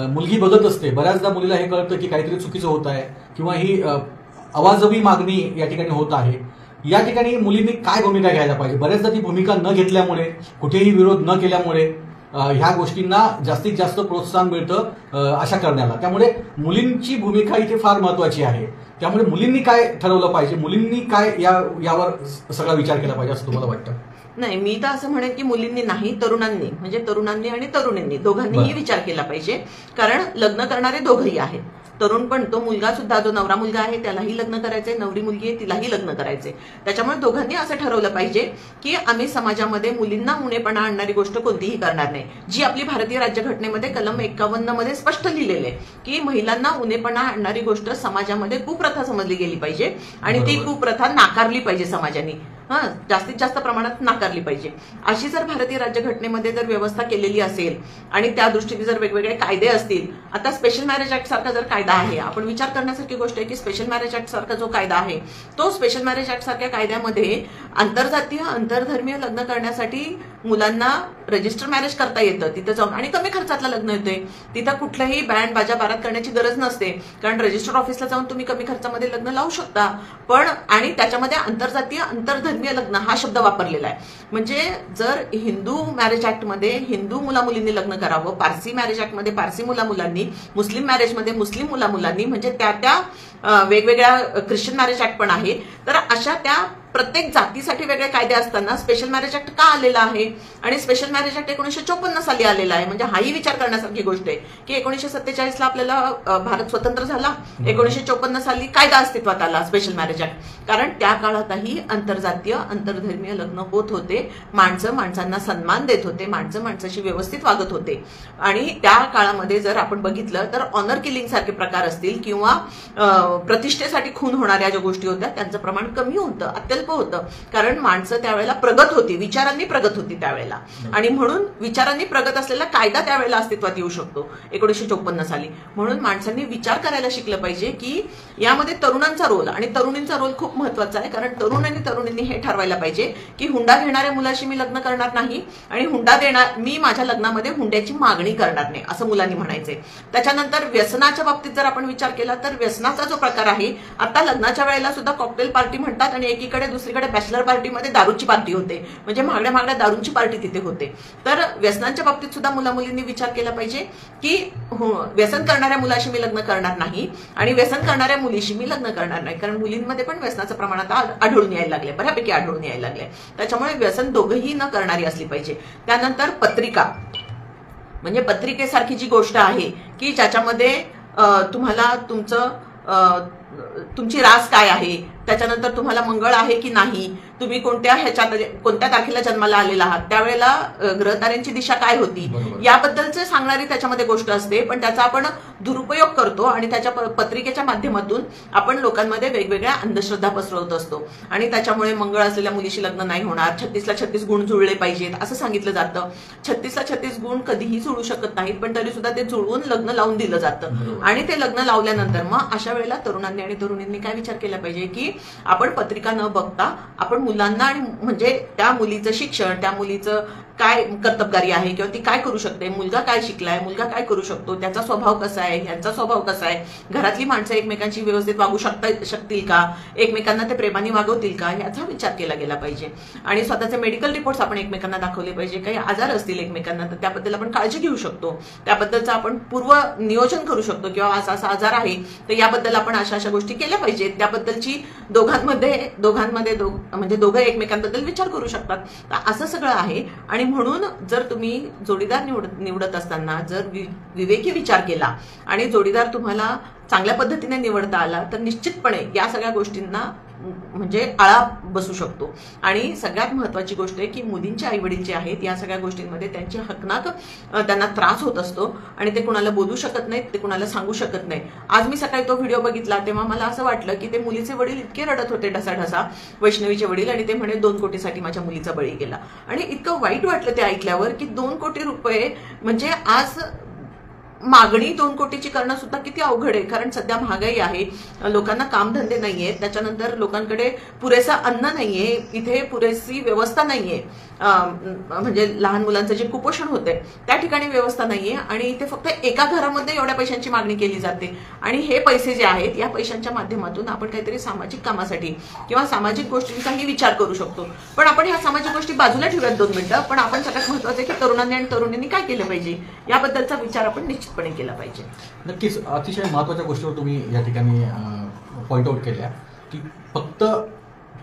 मुलगी बघत असते, बऱ्याचदा मुलीला हे कळतं की काहीतरी चुकीचं होत आहे किंवा ही अवाजवी मागणी या ठिकाणी होत आहे. या ठिकाणी मुलींनी काय भूमिका घ्यायला पाहिजे? बऱ्याचदा ती भूमिका न घेतल्यामुळे, कुठेही विरोध न केल्यामुळे ह्या गोष्टींना जास्तीत जास्त प्रोत्साहन मिळतं अशा करण्याला. त्यामुळे मुलींची भूमिका इथे फार महत्वाची आहे. त्यामुळे मुलींनी काय ठरवलं पाहिजे, मुलींनी काय यावर सगळा विचार केला पाहिजे असं तुम्हाला वाटतं? नाही, मी तर असं म्हणेन की मुलींनी नाही, तरुणांनी आणि तरुणींनी दोघांनीही विचार केला पाहिजे. कारण लग्न करणारे दोघंही आहेत. तरुण पण तो मुलगा सुद्धा, जो नवरा मुलगा आहे त्यालाही लग्न करायचंय, नवरी मुलगी आहे तिलाही लग्न करायचंय. त्याच्यामुळे दोघांनी असं ठरवलं पाहिजे की आम्ही समाजामध्ये मुलींना उणेपणा आणणारी गोष्ट कोणतीही करणार नाही. जी आपली भारतीय राज्यघटनेमध्ये कलम 51 मध्ये स्पष्ट लिहिलेलं आहे की महिलांना उणेपणा आणणारी गोष्ट समाजामध्ये कुप्रथा समजली गेली पाहिजे आणि ती कुप्रथा नाकारली पाहिजे समाजाने, जास्तीत जास्त प्रमाणात नाकारली पाहिजे. अशी जर भारतीय राज्यघटनेमध्ये जर व्यवस्था केलेली असेल आणि त्या दृष्टीने जर वेगवेगळे कायदे असतील, आता स्पेशल मॅरेज ऍक्ट सारखा जर कायदा आहे, आपण विचार करण्यासारखी गोष्ट आहे की स्पेशल मॅरेज ऍक्ट सारखा जो कायदा आहे तो स्पेशल मॅरेज ऍक्ट सारख्या कायद्यामध्ये आंतरजातीय आंतरधर्मीय लग्न करण्यासाठी मुलांना रजिस्टर मॅरेज करता येतं तिथं जाऊन आणि कमी खर्चातलं लग्न येतंय. तिथं कुठलंही बँड बाजा बारात करण्याची गरज नसते कारण रजिस्टर ऑफिसला जाऊन तुम्ही कमी खर्चामध्ये लग्न लावू शकता. पण आणि त्याच्यामध्ये आंतरजातीय आंतरधर्मीय लग्न हा शब्द वापरलेला आहे. म्हणजे जर हिंदू मॅरेज ऍक्ट मध्ये हिंदू मुलामुलींनी लग्न करावं, पारसी मॅरेज ऍक्ट मध्ये पारसी मुलामुलांनी, मुस्लिम मॅरेजमध्ये मुस्लिम मुलामुलांनी, म्हणजे त्या वेगवेगळ्या ख्रिश्चन मॅरेज ऍक्ट पण आहे. तर अशा त्या प्रत्येक जातीसाठी वेगळे कायदे असताना स्पेशल मॅरेज ऍक्ट का आलेला आहे आणि स्पेशल मॅरेज ऍक्ट 1954 साली आलेला आहे. म्हणजे हाही विचार करण्यासारखी गोष्ट आहे की 1947 ला आपल्याला भारत स्वतंत्र झाला, 1954 साली कायदा अस्तित्वात आला स्पेशल मॅरेज ऍक्ट. कारण त्या काळातही आंतरजातीय आंतरधर्मीय लग्न होत होते, माणसं माणसांना सन्मान देत होते, माणसं माणसाशी व्यवस्थित वागत होते. आणि त्या काळामध्ये जर आपण बघितलं तर ऑनर किलिंग सारखे प्रकार असतील किंवा प्रतिष्ठेसाठी खून होणाऱ्या ज्या गोष्टी होत्या त्यांचं प्रमाण कमी होतं, अत्यल्प होतं. कारण माणसं त्यावेळेला प्रगत होती, विचारांनी प्रगत होती त्यावेळेला. आणि म्हणून विचारांनी प्रगत असलेला कायदा त्यावेळेला अस्तित्वात येऊ शकतो 1954 साली. म्हणून माणसांनी विचार करायला शिकलं पाहिजे की यामध्ये तरुणांचा रोल आणि तरुणींचा रोल खूप महत्वाचा आहे. कारण तरुण आणि तरुणींनी हे ठरवायला पाहिजे की हुंडा घेणाऱ्या मुलाशी मी लग्न करणार नाही आणि मी माझ्या लग्नामध्ये हुंड्याची मागणी करणार नाही असं मुलांनी म्हणायचंय. त्याच्यानंतर व्यसनाच्या बाबतीत जर आपण विचार केला तर व्यसनाचा जो प्रकार आहे, आता लग्नाच्या वेळेला सुद्धा कॉकटेल पार्टी म्हणतात आणि एकीकडे दुसरीकडे बॅचलर पार्टीमध्ये दारूची पार्टी होते, म्हणजे महागड्या दारूची पार्टी तिथे होते. तर व्यसनांच्या बाबतीत सुद्धा मुलामुलींनी विचार केला पाहिजे की व्यसन करणाऱ्या मुलाशी मी लग्न करणार नाही आणि व्यसन करणाऱ्या मुलीशी मी लग्न करणार नाही. कारण मुलींमध्ये पण व्यसनाचं प्रमाण आता आढळून यायला लागले, बऱ्यापैकी आढळून यायला लागले. त्याच्यामुळे व्यसन दोघंही न करणारी असली पाहिजे. त्यानंतर पत्रिका, म्हणजे पत्रिकेसारखी जी गोष्ट आहे की ज्याच्यामध्ये तुम्हाला तुमची रास काय आहे, त्याच्यानंतर तुम्हाला मंगळ आहे की नाही, तुम्ही कोणत्या तारखेला जन्माला आलेला आहात, त्यावेळेला ग्रहताऱ्यांची दिशा काय होती, याबद्दलच सांगणारी त्याच्यामध्ये गोष्ट असते. पण त्याचा आपण दुरुपयोग करतो आणि त्याच्या पत्रिकेच्या माध्यमातून आपण लोकांमध्ये वेगवेगळ्या अंधश्रद्धा पसरवत असतो. आणि त्याच्यामुळे मंगळ असलेल्या मुलीशी लग्न नाही होणार, 36ला 36 गुण जुळले पाहिजेत असं सांगितलं जातं. 36ला 36 गुण कधीही जुळू शकत नाहीत, पण तरी सुद्धा ते जुळवून लग्न लावून दिलं जातं. आणि ते लग्न लावल्यानंतर मग अशा वेळेला तरुणांनी आणि तरुणींनी काय विचार केला पाहिजे की आपण पत्रिका न बघता आपण मुलांना आणि म्हणजे त्या मुलीचं शिक्षण, त्या मुलीचं काय कर्तबगारी आहे किंवा ती काय करू शकते, मुलगा काय शिकलाय, मुलगा काय करू शकतो, त्याचा स्वभाव कसा आहे, ह्यांचा स्वभाव कसा आहे, घरातली माणसं एकमेकांशी व्यवस्थित वागू शकतील का, एकमेकांना ते प्रेमाने वागवतील का, याचा विचार केला गेला पाहिजे. आणि स्वतःचे मेडिकल रिपोर्ट्स आपण एकमेकांना दाखवले पाहिजे. काही आजार असतील एकमेकांना तर त्याबद्दल आपण काळजी घेऊ शकतो, त्याबद्दलचं आपण पूर्व नियोजन करू शकतो किंवा असा आजार आहे तर याबद्दल आपण अशा गोष्टी केल्या पाहिजेत. त्याबद्दलची दोघांमध्ये म्हणजे दोघं एकमेकांबद्दल विचार करू शकतात. तर असं सगळं आहे. आणि म्हणून जर तुम्ही जोडीदार निवडत असताना जर विवेकी विचार केला आणि जोडीदार तुम्हाला चांगल्या पद्धतीने निवडता आला तर निश्चितपणे या सगळ्या गोष्टींना म्हणजे आळा बसू शकतो. आणि सगळ्यात महत्वाची गोष्ट आहे की मुलींचे आई वडील जे आहेत या सगळ्या गोष्टींमध्ये त्यांची हकनाक त्यांना त्रास होत असतो आणि ते कुणाला बोलू शकत नाहीत, ते कुणाला सांगू शकत नाही. आज मी सकाळी तो व्हिडिओ बघितला तेव्हा मला असं वाटलं की ते मुलीचे वडील इतके रडत होते ढसाढसा, वैष्णवीचे वडील, आणि ते म्हणे 2 कोटीसाठी माझ्या मुलीचा बळी गेला. आणि इतकं वाईट वाटलं ते ऐकल्यावर की 2 कोटी रुपये म्हणजे आज मागणी 2 कोटीची करणं सुद्धा किती अवघड आहे. कारण सध्या महागाई आहे, लोकांना कामधंदे नाहीये, त्याच्यानंतर लोकांकडे पुरेसा अन्न नाहीये, इथे पुरेशी व्यवस्था नाहीये, म्हणजे लहान मुलांचं जे कुपोषण होतंय त्या ठिकाणी व्यवस्था नाहीये आणि इथे फक्त एका घरामध्ये एवढ्या पैशांची मागणी केली जाते. आणि हे पैसे जे आहेत या पैशांच्या माध्यमातून आपण काहीतरी सामाजिक कामासाठी किंवा सामाजिक गोष्टींचाही विचार करू शकतो. पण आपण ह्या सामाजिक गोष्टी बाजूला ठेवूयात 2 मिनिटं. पण आपण सगळ्यात महत्वाचं आहे की तरुणांनी आणि तरुणींनी काय केलं पाहिजे याबद्दलचा विचार आपण निश्चितपणे केला पाहिजे. नक्कीच अतिशय महत्त्वाच्या गोष्टीवर तुम्ही या ठिकाणी पॉईंट आउट केल्या की फक्त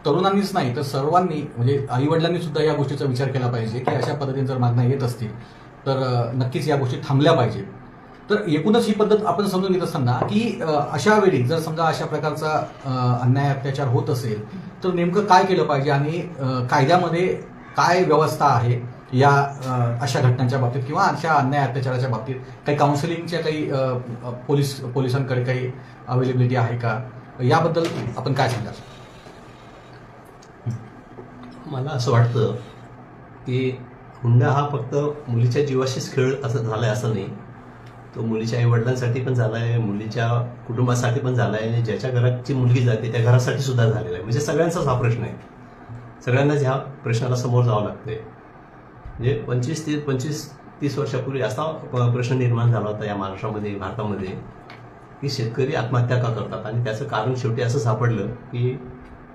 तरुणांनीच नाही तर सर्वांनी म्हणजे आई वडिलांनी सुद्धा या गोष्टीचा विचार केला पाहिजे की अशा पद्धतीने जर मागण्या येत असतील तर नक्कीच या गोष्टी थांबल्या पाहिजेत. तर एकूणच ही पद्धत आपण समजून घेत असताना की अशा वेळी जर समजा अशा प्रकारचा अन्याय अत्याचार होत असेल तर नेमकं काय केलं पाहिजे आणि कायद्यामध्ये काय व्यवस्था आहे या अशा घटनांच्या बाबतीत किंवा अशा अन्याय अत्याचाराच्या बाबतीत काही काउन्सिलिंगच्या काही पोलिसांकडे काही अवेलेबिलिटी आहे का, याबद्दल आपण काय सांगाल? मला असं वाटतं की हुंडा हा फक्त मुलीच्या जीवाशीच खेळ असं झालाय असं नाही, तो मुलीच्या आई वडिलांसाठी पण झालाय, मुलीच्या कुटुंबासाठी पण झालाय आणि ज्याच्या घराची मुलगी जाते त्या घरासाठी सुद्धा झालेला आहे. म्हणजे सगळ्यांचाच हा प्रश्न आहे, सगळ्यांनाच ह्या प्रश्नाला समोर जावं लागतंय. म्हणजे 25-30 वर्षापूर्वी असा प्रश्न निर्माण झाला होता या महाराष्ट्रामध्ये, भारतामध्ये, की शेतकरी आत्महत्या का करतात आणि त्याचं कारण शेवटी असं सापडलं की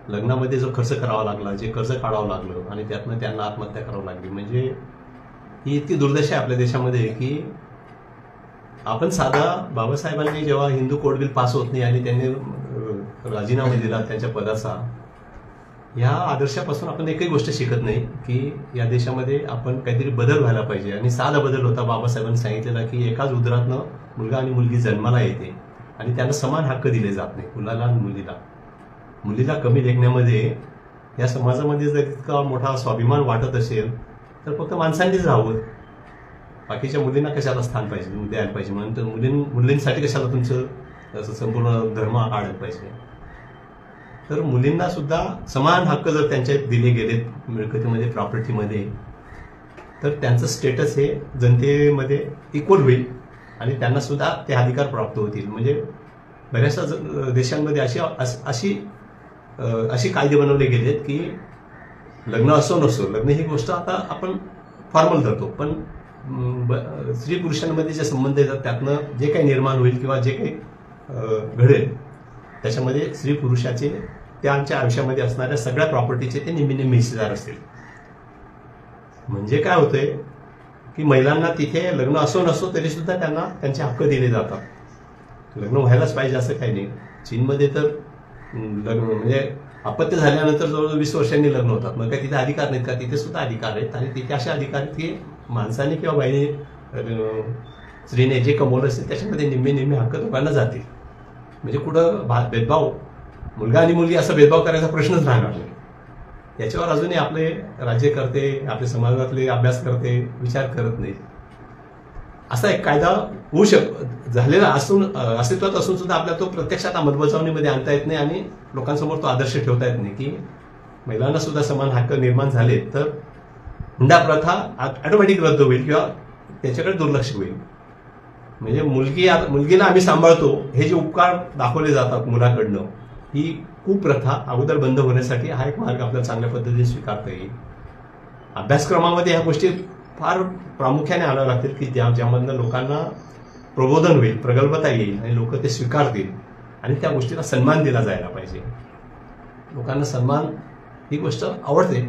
लग्नामध्ये जो खर्च करावा लागला, जे कर्ज काढावं लागलं आणि त्यातनं त्यांना आत्महत्या करावी लागली. म्हणजे ही इतकी दुर्दशा आहे आपल्या देशामध्ये की आपण साधा बाबासाहेबांनी जेव्हा हिंदू कोड बिल पास होत नाही आणि त्यांनी राजीनामा दिला त्यांच्या पदाचा, ह्या आदर्शापासून आपण एकही गोष्ट शिकत नाही की या देशामध्ये आपण काहीतरी बदल व्हायला पाहिजे. आणि साधा बदल होता. बाबासाहेबांनी सांगितलेला की एकाच उदरातनं मुलगा आणि मुलगी जन्माला येते आणि त्यांना समान हक्क दिले जात नाही, मुलाला आणि मुलीला कमी लेखण्यामध्ये या समाजामध्ये जर इतका मोठा स्वाभिमान वाटत असेल तर फक्त माणसांनीच राहावं, बाकीच्या मुलींना कशाला स्थान पाहिजे द्यायला पाहिजे, म्हणून तर मुलींसाठी कशाला तुमचं संपूर्ण धर्म आडायला पाहिजे. तर मुलींना सुद्धा समान हक्क जर त्यांचे दिले गेलेत मिळकतीमध्ये, प्रॉपर्टीमध्ये, तर त्यांचं स्टेटस हे जनतेमध्ये इक्वल होईल आणि त्यांना सुद्धा ते अधिकार प्राप्त होतील. म्हणजे बऱ्याचशा देशांमध्ये अशी कायदे बनवले गेलेत की लग्न असो नसो, लग्न ही गोष्ट आता आपण फॉर्मल धरतो, पण स्त्री पुरुषांमध्ये जे संबंध येतात त्यातनं जे काही निर्माण होईल किंवा जे काही घडेल त्याच्यामध्ये स्त्री पुरुषाचे त्यांच्या आयुष्यामध्ये असणाऱ्या सगळ्या प्रॉपर्टीचे ते नेहमी हिस्सेदार असतील. म्हणजे काय होतंय की महिलांना तिथे लग्न असो नसो तरी सुद्धा त्यांना त्यांचे हक्क दिले जातात. लग्न व्हायलाच पाहिजे असं काही नाही. चीनमध्ये तर लग्न म्हणजे अपत्य झाल्यानंतर जवळजवळ 20 वर्षांनी लग्न होतात. मग काय तिथे अधिकार नाहीत का? तिथे सुद्धा अधिकार आहेत आणि तिथे असे अधिकार आहेत की माणसाने किंवा बाईने स्त्रीने जे कमवलं असेल त्याच्यामध्ये निम्मे हक्क दोघांना जातील. म्हणजे कुठं भेदभाव, मुलगा आणि मुलगी असा भेदभाव करायचा प्रश्नच राहणार नाही. याच्यावर अजूनही आपले राज्यकर्ते, आपले समाजातले अभ्यासकर्ते विचार करत नाहीत. असा एक कायदा होऊ झालेला असून अस्तित्वात असून सुद्धा आपल्याला तो प्रत्यक्षात अंमलबजावणीमध्ये आणता येत नाही आणि लोकांसमोर तो आदर्श ठेवता येत नाही की महिलांना सुद्धा समान हक्क निर्माण झाले तर हुंडा प्रथा ऑटोमॅटिक रद्द होईल किंवा त्याच्याकडे दुर्लक्ष होईल. म्हणजे मुलगीला आम्ही सांभाळतो हे जे उपकार दाखवले जातात मुलाकडनं, ही कुप्रथा अगोदर बंद होण्यासाठी हा एक मार्ग आपल्याला चांगल्या पद्धतीने स्वीकारता येईल. अभ्यासक्रमामध्ये ह्या गोष्टी फार प्रामुख्याने आणाव्या लागतील की ज्यामधनं लोकांना प्रबोधन होईल, प्रगल्भता येईल आणि लोक ते स्वीकारतील आणि त्या गोष्टीला सन्मान दिला जायला पाहिजे. लोकांना सन्मान ही गोष्ट आवडते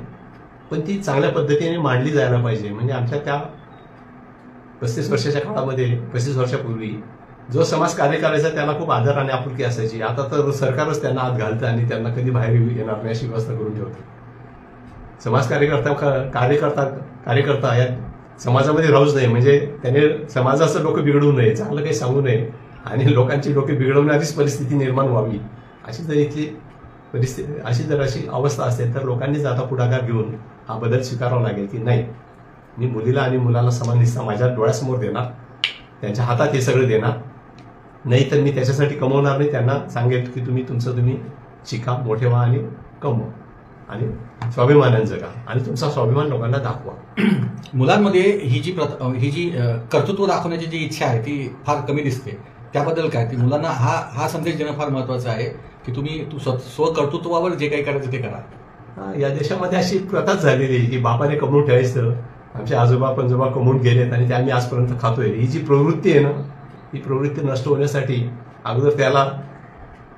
पण ती चांगल्या पद्धतीने मांडली जायला पाहिजे. म्हणजे आमच्या त्या 35 वर्षाच्या काळामध्ये, 35 वर्षापूर्वी जो समाज कार्य करायचा त्याला खूप आदर आणि आपुलकी असायची. आता तर सरकारच त्यांना आत घालतं आणि त्यांना कधी बाहेर येणार नाही अशी व्यवस्था करून ठेवते. समाज कार्यकर्ता या समाजामध्ये राहूच नाही. म्हणजे त्याने समाजाचं डोकं बिघडवू नये, चांगलं काही सांगू नये आणि लोकांची डोके बिघडवणारीच परिस्थिती निर्माण व्हावी अशी जर अशी अवस्था असेल तर लोकांनीच आता पुढाकार घेऊन हा बदल स्वीकारावा लागेल की नाही, मी मुलीला आणि मुलाला समान हिस्सा माझ्या डोळ्यासमोर देणार, त्यांच्या हातात हे सगळं देणार नाही तर मी त्याच्यासाठी कमवणार नाही. त्यांना सांगेल की तुम्ही शिका, मोठे व्हा आणि कमवा आणि स्वाभिमानाने जगा आणि तुमचा स्वाभिमान लोकांना दाखवा. मुलांमध्ये ही जी कर्तृत्व दाखवण्याची जी इच्छा आहे ती फार कमी दिसते. त्याबद्दल काय, ती मुलांना हा संदेश देणं फार महत्वाचं आहे की तुम्ही स्वकर्तृत्वावर जे काही करायचं ते करा. या देशामध्ये अशी प्रथाच झालेली आहे की बापाने कमवून ठेवायचं, आमचे आजोबा पंजोबा कमवून गेलेत आणि ते आम्ही आजपर्यंत खातोय. ही जी प्रवृत्ती आहे ना, ही प्रवृत्ती नष्ट होण्यासाठी अगोदर त्याला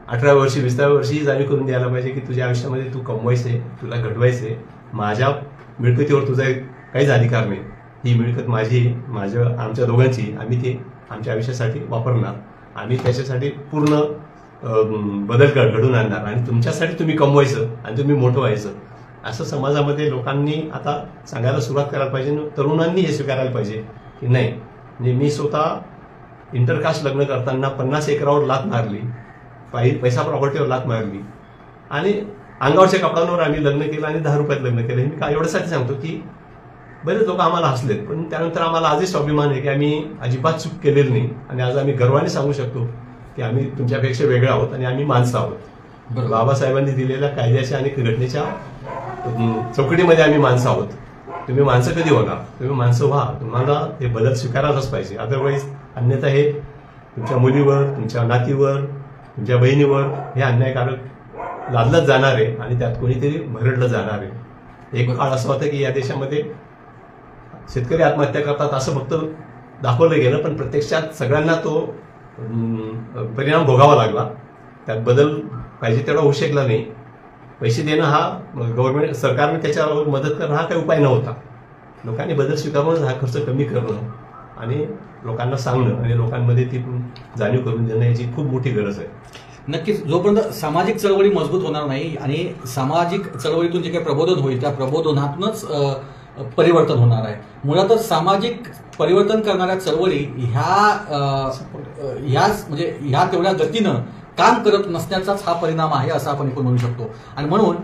18 वर्षी 20व्या वर्षी जाणीव करून द्यायला पाहिजे की तुझ्या आयुष्यामध्ये तू कमवायचे, तुला घडवायचे, माझ्या मिळकतीवर तुझा काहीच अधिकार नाही, ही मिळकत माझी, आमच्या दोघांची, आम्ही ते आमच्या आयुष्यासाठी वापरणार, आम्ही त्याच्यासाठी पूर्ण बदल घडून आणणार आणि तुमच्यासाठी तुम्ही कमवायचं आणि तुम्ही मोठं व्हायचं असं समाजामध्ये लोकांनी आता सांगायला सुरुवात करायला पाहिजे. तरुणांनी हे स्वीकारायला पाहिजे की नाही, म्हणजे मी स्वतः इंटरकास्ट लग्न करताना 50 एकरावर लाथ मारली, पैसा प्रॉपर्टीवर लाथ मारली आणि अंगावरच्या कपड्यांवर आम्ही लग्न केलं आणि 10 रुपयात लग्न केलं. मी का एवढ्यासाठी सांगतो की बरेच लोक आम्हाला हसलेत पण त्यानंतर आम्हाला आजही स्वाभिमान आहे की आम्ही अजिबात चूक केलेली नाही आणि आज आम्ही गर्वाने सांगू शकतो की आम्ही तुमच्यापेक्षा वेगळे आहोत आणि आम्ही माणसं आहोत. बाबासाहेबांनी दिलेल्या कायद्याच्या आणि घटनेच्या चौकटीमध्ये आम्ही माणसं आहोत. तुम्ही माणसं कधी होणार, तुम्ही माणसं व्हा, तुम्हाला हे बदल स्वीकारायलाच पाहिजे. अदरवाईज अन्यथा हे तुमच्या मुलीवर, तुमच्या नातीवर, तुमच्या बहिणीवर हे अन्यायकारक लादलंच जाणार आहे आणि त्यात कोणीतरी भरडलं जाणार आहे. एक काळ असा होता की या देशामध्ये शेतकरी आत्महत्या करतात असं फक्त दाखवलं गेलं पण प्रत्यक्षात सगळ्यांना तो परिणाम भोगावा लागला. त्यात बदल पाहिजे तेवढा होऊ शकला नाही. पैसे देणं हा गव्हर्नमेंट सरकारने त्याच्यावर मदत करणं हा काही उपाय नव्हता. लोकांनी बदल स्वीकारून हा खर्च कमी करणं आणि लोकांना सांगणं आणि लोकांमध्ये ती जाणीव करून देणं याची खूप मोठी गरज आहे. नक्कीच जोपर्यंत सामाजिक चळवळी मजबूत होणार नाही आणि सामाजिक चळवळीतून जे काही प्रबोधन होईल त्या प्रबोधनातूनच परिवर्तन होणार आहे. मुळातच सामाजिक परिवर्तन करणाऱ्या चळवळी ह्या तेवढ्या गतीनं काम करत नसण्याचाच हा परिणाम आहे असं आपण एकूण म्हणू शकतो. आणि म्हणून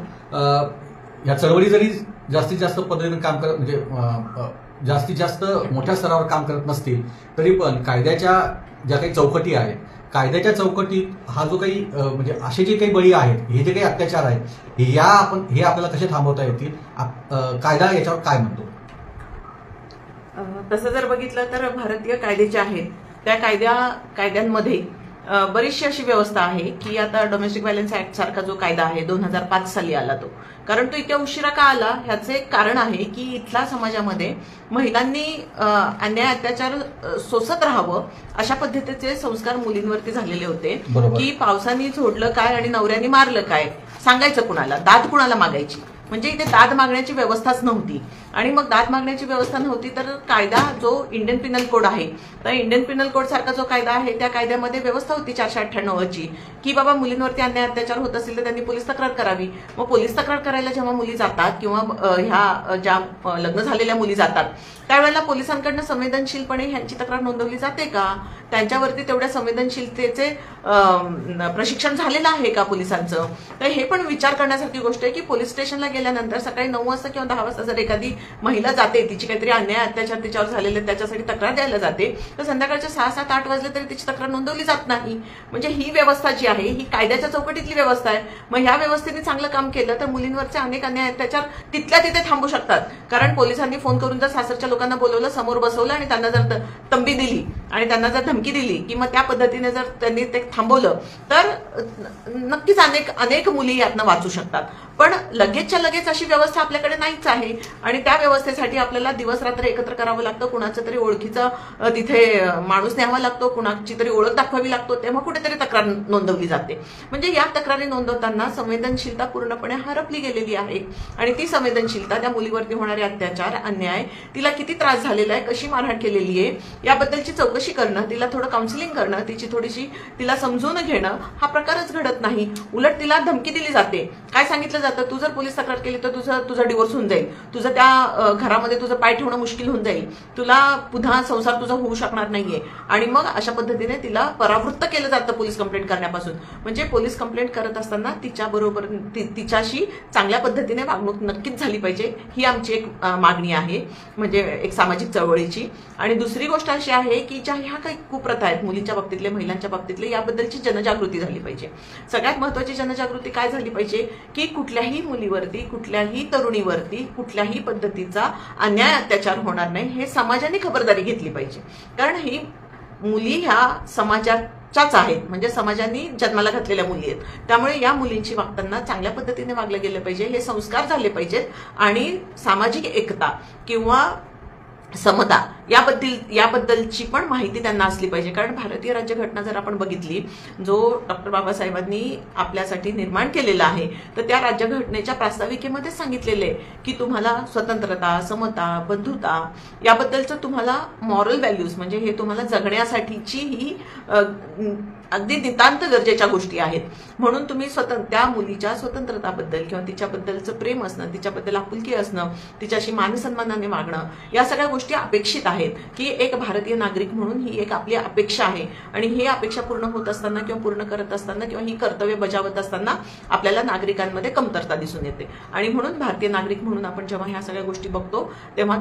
या चळवळी जरी जास्तीत जास्त पद्धतीने काम करत म्हणजे जास्तीत जास्त मोठ्या स्तरावर काम करत नसतील तरी पण कायद्याच्या ज्या काही चौकटी आहेत, कायद्याच्या चौकटीत हा जो काही म्हणजे असे जे काही बळी आहेत, हे जे काही अत्याचार आहेत, हे आपल्याला कसे थांबवता येतील, कायदा याच्यावर काय म्हणतो? तसं जर बघितलं तर भारतीय कायदे जे आहेत त्या कायद्यांमध्ये बरीचशी अशी व्यवस्था आहे की आता डोमेस्टिक व्हायलन्स ऍक्ट सारखा जो कायदा आहे 2005 साली आला तो, कारण तो इतक्या उशिरा का आला ह्याचं एक कारण आहे की इथल्या समाजामध्ये महिलांनी अन्याय अत्याचार सोसत राहावं अशा पद्धतीचे संस्कार मुलींवरती झालेले होते की पावसाने झोडलं काय आणि नवऱ्याने मारलं काय सांगायचं कुणाला, दाद कुणाला मागायची, म्हणजे इथे दाद मागण्याची व्यवस्थाच नव्हती. आणि मग दाद मागण्याची व्यवस्था नव्हती तर कायदा जो इंडियन पिनल कोड आहे, तर इंडियन पिनल कोड सारखा जो कायदा आहे त्या कायद्यामध्ये व्यवस्था होती 498 ची की बाबा मुलींवरती अन्याय अत्याचार होत असेल तर त्यांनी पोलीस तक्रार करावी. मग पोलीस तक्रार करायला जेव्हा मुली जातात किंवा ह्या ज्या लग्न झालेल्या मुली जातात त्यावेळेला पोलिसांकडनं संवेदनशीलपणे ह्यांची तक्रार नोंदवली जाते का? त्यांच्यावरती तेवढ्या संवेदनशीलतेचे प्रशिक्षण झालेलं आहे का पोलिसांचं? तर हे पण विचार करण्यासारखी गोष्ट आहे की पोलीस स्टेशनला गेल्यानंतर सकाळी 9 वाजता किंवा 10 वाजता जर एखादी महिला जाते, तिची काहीतरी अन्याय अत्याचार तिच्यावर झालेले त्याच्यासाठी तक्रार द्यायला जाते, तर संध्याकाळच्या 6, 7, 8 वाजले तरी तिची तक्रार नोंदवली जात नाही. म्हणजे ही व्यवस्था जी आहे ही कायद्याच्या चौकटीतली व्यवस्था आहे. मग ह्या व्यवस्थेने चांगलं काम केलं तर मुलींवरचे अनेक अन्याय अत्याचार तिथल्या तिथे थांबू शकतात. कारण पोलिसांनी फोन करून जर सासरच्या लोकांना बोलवलं, समोर बसवलं आणि त्यांना जर तंबी दिली आणि त्यांना जर धमकी दिली की मग त्या पद्धतीने जर त्यांनी ते थांबवलं तर नक्कीच अनेक मुली यातनं वाचू शकतात. पण लगेचच्या लगेच अशी व्यवस्था आपल्याकडे नाहीच आहे आणि त्या व्यवस्थेसाठी आपल्याला दिवस रात्र एकत्र करावं लागतं. कुणाचं तरी ओळखीचं तिथे माणूस न्यावा लागतो, कुणाची तरी ओळख दाखवावी लागतो, तेव्हा कुठेतरी तक्रार नोंदवली जाते. म्हणजे या तक्रारी नोंदवताना संवेदनशीलता पूर्णपणे हरपली गेलेली आहे आणि ती संवेदनशीलता त्या मुलीवरती होणारे अत्याचार, अन्याय, तिला किती त्रास झालेला आहे, कशी मारहाण केलेली आहे याबद्दलची चौकशी करणं, तिला थोडं काउन्सिलिंग करणं, तिची थोडीशी तिला समजून घेणं हा प्रकारच घडत नाही. उलट तिला धमकी दिली जाते. काय सांगितलं जातं, तू जर पोलीस तक्रार केली तर तुझा डिवोर्स होऊन जाईल, तुझं त्या घरामध्ये तुझं पाय ठेवणं मुश्किल होऊन जाईल, तुला पुन्हा संसार तुझा होऊ शकणार नाहीये. आणि मग अशा पद्धतीने तिला परावृत्त केलं जातं पोलीस कंप्लेंट करण्यापासून. म्हणजे पोलीस कंप्लेंट करत असताना तिच्याबरोबर तिच्याशी चांगल्या पद्धतीने वागणूक नक्कीच झाली पाहिजे, ही आमची एक मागणी आहे, म्हणजे एक सामाजिक चळवळीची. आणि दुसरी गोष्ट अशी आहे की ज्या ह्या काही कुप्रथा आहेत मुलींच्या बाबतीतले, महिलांच्या बाबतीतले, याबद्दलची जनजागृती झाली पाहिजे. सगळ्यात महत्वाची जनजागृती काय झाली पाहिजे की कुठल्याही मुलीवरती, कुठल्याही तरुणीवरती कुठल्याही पद्धतीचा अन्याय अत्याचार होणार नाही हे समाजाने खबरदारी घेतली पाहिजे. कारण ही मुली ह्या समाजाच्याच आहेत, म्हणजे समाजाने जन्माला घातलेल्या मुली आहेत. त्यामुळे या मुलींची वागताना चांगल्या पद्धतीने वागलं गेलं पाहिजे, हे संस्कार झाले पाहिजेत आणि सामाजिक एकता किंवा समता याबद्दलची पण माहिती त्यांना असली पाहिजे. कारण भारतीय राज्यघटना जर आपण बघितली, जो डॉक्टर बाबासाहेबांनी आपल्यासाठी निर्माण केलेला आहे, तर त्या राज्यघटनेच्या प्रास्ताविकेमध्ये सांगितलेले की तुम्हाला स्वतंत्रता, समता, बंधुता याबद्दलचं तुम्हाला मॉरल व्हॅल्यूज, म्हणजे हे तुम्हाला जगण्यासाठीची ही अगदी नितांत गरजेच्या गोष्टी आहेत. म्हणून तुम्ही त्या मुलीच्या स्वतंत्रताबद्दल किंवा तिच्याबद्दलचं प्रेम असणं, तिच्याबद्दल आपुलकी असणं, तिच्याशी मानसन्मानाने वागणं, या सगळ्या गोष्टी अपेक्षित आहेत की एक भारतीय नागरिक म्हणून ही एक आपली अपेक्षा आहे. आणि ही अपेक्षा पूर्ण होत असताना किंवा पूर्ण करत असताना किंवा ही कर्तव्य बजावत असताना आपल्याला नागरिकांमध्ये कमतरता दिसून येते. आणि म्हणून भारतीय नागरिक म्हणून आपण जेव्हा ह्या सगळ्या गोष्टी बघतो तेव्हा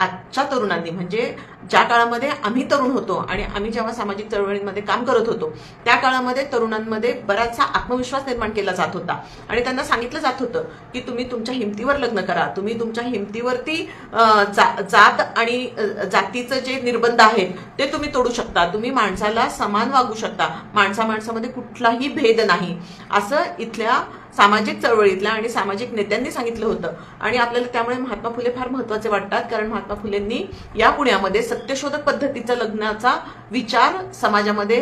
आजच्या तरुणांनी, म्हणजे ज्या काळामध्ये आम्ही तरुण होतो आणि आम्ही जेव्हा सामाजिक चळवळींमध्ये काम करत होतो त्या काळामध्ये तरुणांमध्ये बराचसा आत्मविश्वास निर्माण केला जात होता आणि त्यांना सांगितलं जात होतं की तुम्ही तुमच्या हिमतीवर लग्न करा, तुम्ही तुमच्या हिमतीवरती जात आणि जातीचं जे निर्बंध आहेत ते तुम्ही तोडू शकता, तुम्ही माणसाला समान वागू शकता, माणसामध्ये कुठलाही भेद नाही, असं इथल्या सामाजिक चळवळीतल्या आणि सामाजिक नेत्यांनी सांगितलं होतं. आणि आपल्याला त्यामुळे महात्मा फुले फार महत्वाचे वाटतात, कारण महात्मा फुलेंनी या पुण्यामध्ये सत्यशोधक पद्धतीचा लग्नाचा विचार समाजामध्ये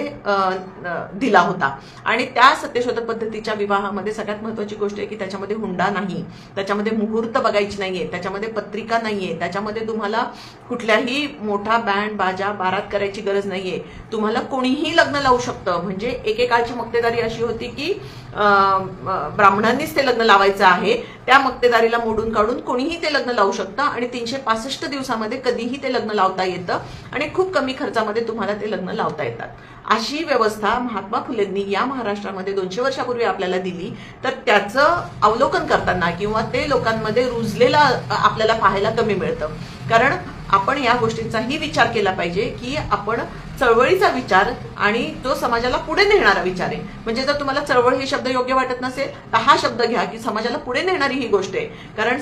दिला होता. आणि त्या सत्यशोधक पद्धतीच्या विवाहामध्ये सगळ्यात महत्वाची गोष्ट आहे की त्याच्यामध्ये हुंडा नाही, त्याच्यामध्ये मुहूर्त बघायची नाहीये, त्याच्यामध्ये पत्रिका नाहीये, त्याच्यामध्ये तुम्हाला कुठल्याही मोठा बँड बाजा बारात करायची गरज नाहीये, तुम्हाला कोणीही लग्न लावू शकतं. म्हणजे एकेकाळची मक्तेदारी अशी होती की ब्राह्मणांनीच ते लग्न लावायचं आहे, त्या मक्तेदारीला मोडून काढून कोणीही ते लग्न लावू शकतं आणि 365 दिवसामध्ये कधीही ते लग्न लावता येतं आणि खूप कमी खर्चामध्ये तुम्हाला ते लग्न लावता येतात. अशी व्यवस्था महात्मा फुलेंनी या महाराष्ट्रामध्ये 200 वर्षापूर्वी आपल्याला दिली. तर त्याचं अवलोकन करताना किंवा ते लोकांमध्ये रुजलेलं आपल्याला पाहायला कमी मिळतं. कारण आपण या गोष्टींचाही विचार केला पाहिजे की आपण चळवळीचा विचार आणि तो समाजाला पुढे नेणारा विचार आहे. म्हणजे जर तुम्हाला चळवळ हे शब्द योग्य वाटत नसेल तर हा शब्द घ्या की समाजाला पुढे नेणारी ही गोष्ट आहे. कारण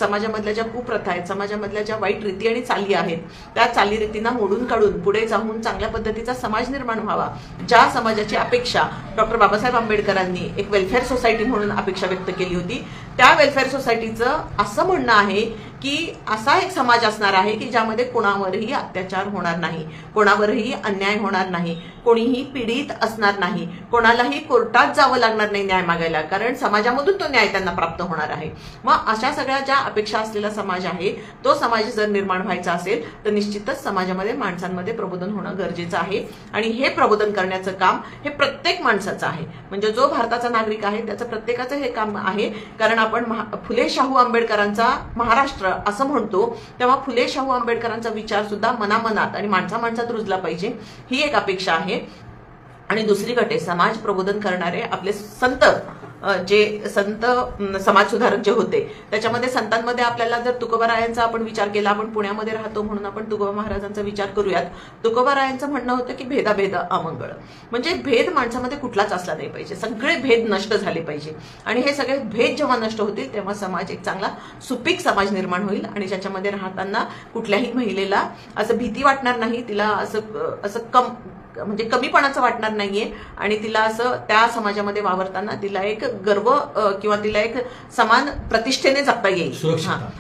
समाजामधल्या ज्या कुप्रथा आहेत, समाजामधल्या ज्या वाईट रीती आणि चाली आहेत, त्या चालीरीतींना मोडून काढून पुढे जाऊन चांगल्या पद्धतीचा समाज निर्माण व्हावा, ज्या समाजाची अपेक्षा डॉक्टर बाबासाहेब आंबेडकरांनी एक वेलफेअर सोसायटी म्हणून अपेक्षा व्यक्त केली होती, त्या वेलफेअर सोसायटीचं असं म्हणणं आहे की असा एक समाज असणार आहे की ज्यामध्ये कोणावरही अत्याचार होणार नाही, कोणावरही अन्याय होणार नाही, कोणीही पीडित असणार नाही, कोणालाही कोर्टात जावं लागणार नाही न्याय मागायला, कारण समाजामधून तो न्याय त्यांना प्राप्त होणार आहे. मग अशा सगळ्या ज्या अपेक्षा असलेला समाज आहे तो समाज जर निर्माण व्हायचा असेल तर निश्चितच समाजामध्ये माणसांमध्ये प्रबोधन होणं गरजेचं आहे. आणि हे प्रबोधन करण्याचं काम हे प्रत्येक माणसाचं आहे. म्हणजे जो भारताचा नागरिक आहे त्याचं प्रत्येकाचं हे काम आहे. कारण आपण फुले शाहू आंबेडकरांचा महाराष्ट्र असं म्हणतो, तेव्हा फुले शाहू आंबेडकरांचा विचार सुद्धा मनामनात आणि माणसात रुजला पाहिजे, ही एक अपेक्षा आहे. आणि दुसरी गटे समाज प्रबोधन करणारे आपले संत, जे संत समाज सुधारक जे होते, त्याच्यामध्ये संतांमध्ये आपल्याला जर तुकोबारायांचा आपण विचार केला, आपण पुण्यामध्ये राहतो म्हणून आपण तुकोबा महाराजांचा विचार करूयात. तुकोबारायांचं म्हणणं होतं की भेदाभेद अमंगळ, म्हणजे भेद माणसामध्ये कुठलाच असला नाही पाहिजे, सगळे भेद नष्ट झाले पाहिजे. आणि हे सगळे भेद जेव्हा नष्ट होतील तेव्हा समाज एक चांगला सुपीक समाज निर्माण होईल आणि ज्याच्यामध्ये राहताना कुठल्याही महिलेला असं भीती वाटणार नाही, तिला असं म्हणजे कमीपणाचं वाटणार नाहीये आणि तिला असं त्या समाजामध्ये वावरताना तिला एक गर्व किंवा तिला एक समान प्रतिष्ठेने जगता येईल,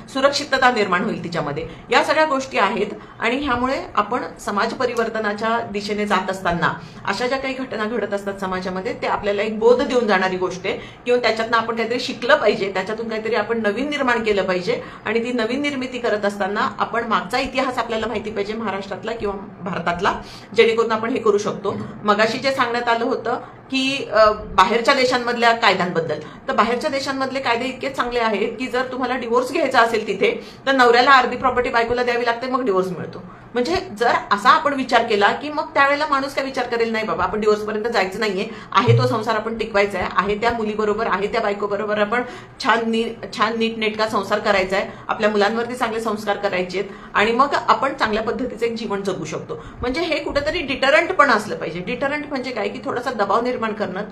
सुरक्षितता निर्माण होईल तिच्यामध्ये. या सगळ्या गोष्टी आहेत आणि ह्यामुळे आपण समाज परिवर्तनाच्या दिशेने जात असताना अशा ज्या काही घटना घडत असतात समाजामध्ये ते आपल्याला एक बोध देऊन जाणारी गोष्ट आहे किंवा त्याच्यातनं आपण काहीतरी शिकलं पाहिजे, त्याच्यातून काहीतरी आपण नवीन निर्माण केलं पाहिजे. आणि ती नवीन निर्मिती करत असताना आपण मागचा इतिहास आपल्याला माहिती पाहिजे महाराष्ट्रातला किंवा भारतातला, जेणेकरून आपण हे करू शकतो. मगाशी जे सांगण्यात आलं होतं की बाहेरच्या देशांमधल्या कायद्यांबद्दल, तर बाहेरच्या देशांमधले कायदे इतके चांगले आहेत की जर तुम्हाला डिवोर्स घ्यायचा असेल तिथे तर नवऱ्याला अर्धी प्रॉपर्टी बायकोला द्यावी लागते, मग डिवोर्स मिळतो. म्हणजे जर असा आपण विचार केला की मग त्यावेळेला माणूस काय विचार करेल, नाही बाबा आपण डिवोर्सपर्यंत जायचं नाहीये, आहे तो संसार आपण टिकवायचा आहे त्या मुलीबरोबर, आहे त्या बायकोबरोबर आपण छान नीटनेटका संसार करायचा आहे, आपल्या मुलांवरती चांगले संस्कार करायचे आहेत आणि मग आपण चांगल्या पद्धतीचं एक जीवन जगू शकतो. म्हणजे हे कुठेतरी डिटरंट पण असलं पाहिजे. डिटरंट म्हणजे काय की थोडासा दबाव निर्माण करणं,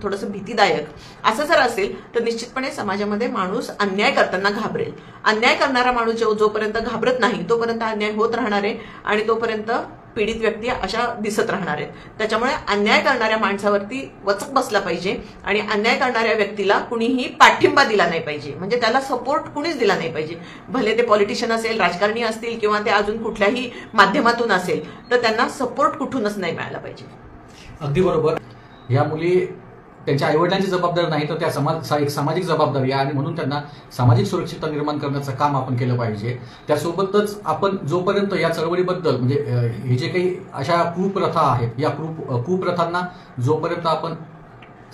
थोडंसं भीतीदायक असं जर असेल तर निश्चितपणे समाजामध्ये माणूस अन्याय करताना घाबरेल. अन्याय करणारा माणूस जोपर्यंत घाबरत नाही तोपर्यंत अन्याय होत राहणार आहे आणि तोपर्यंत पीडित व्यक्ती अशा दिसत राहणार आहेत. त्याच्यामुळे अन्याय करणाऱ्या माणसावरती वचक बसला पाहिजे आणि अन्याय करणाऱ्या व्यक्तीला कुणीही पाठिंबा दिला नाही पाहिजे, म्हणजे त्याला सपोर्ट कुणीच दिला नाही पाहिजे. भले ते पॉलिटिशियन असेल, राजकारणी असतील किंवा ते अजून कुठल्याही माध्यमातून असेल तर त्यांना सपोर्ट कुठूनच नाही मिळाला पाहिजे. अगदी बरोबर. या मुली त्यांच्या आईवडिलांची जबाबदारी नाही तर त्या एक सामाजिक जबाबदारी आहे आणि म्हणून त्यांना सामाजिक सुरक्षितता निर्माण करण्याचं काम आपण केलं पाहिजे. त्यासोबतच आपण जोपर्यंत या चळवळीबद्दल म्हणजे हे जे काही अशा कुप्रथा आहेत, या कुप्रथांना जोपर्यंत आपण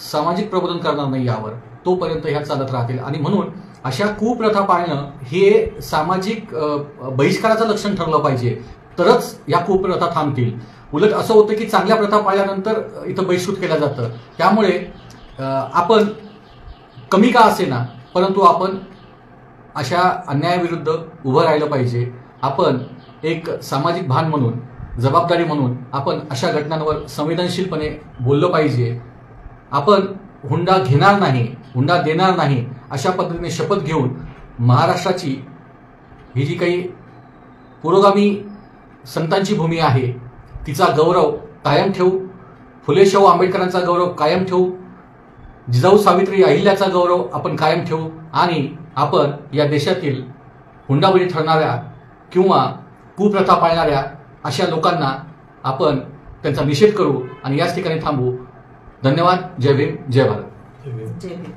सामाजिक प्रबोधन करणार नाही यावर, तोपर्यंत ह्या चालत राहतील. आणि म्हणून अशा कुप्रथा पाळणं हे सामाजिक बहिष्काराचं लक्षण ठरलं पाहिजे, तरच या कुप्रथा थांबतील. उलट असं होतं की चांगल्या प्रथा पाळल्यानंतर इथं बहिष्कृत केल्या जातं. त्यामुळे आपण कमी का असेना परंतु आपण अशा अन्यायाविरुद्ध उभं राहिलं पाहिजे. आपण एक सामाजिक भान म्हणून, जबाबदारी म्हणून आपण अशा घटनांवर संवेदनशीलपणे बोललं पाहिजे. आपण हुंडा घेणार नाही, हुंडा देणार नाही अशा पद्धतीने शपथ घेऊन महाराष्ट्राची ही जी काही पुरोगामी संतांची भूमी आहे तिचा गौरव कायम ठेवू, फुले शाहू आंबेडकरांचा गौरव कायम ठेवू, जिजाऊ सावित्री अहिल्याचा गौरव आपण कायम ठेवू आणि आपण या देशातील हुंडाबळी ठरणाऱ्या किंवा कुप्रथा पाळणाऱ्या अशा लोकांना आपण त्यांचा निषेध करू आणि याच ठिकाणी थांबू. धन्यवाद. जय भीम, जय भारत. जय भीम.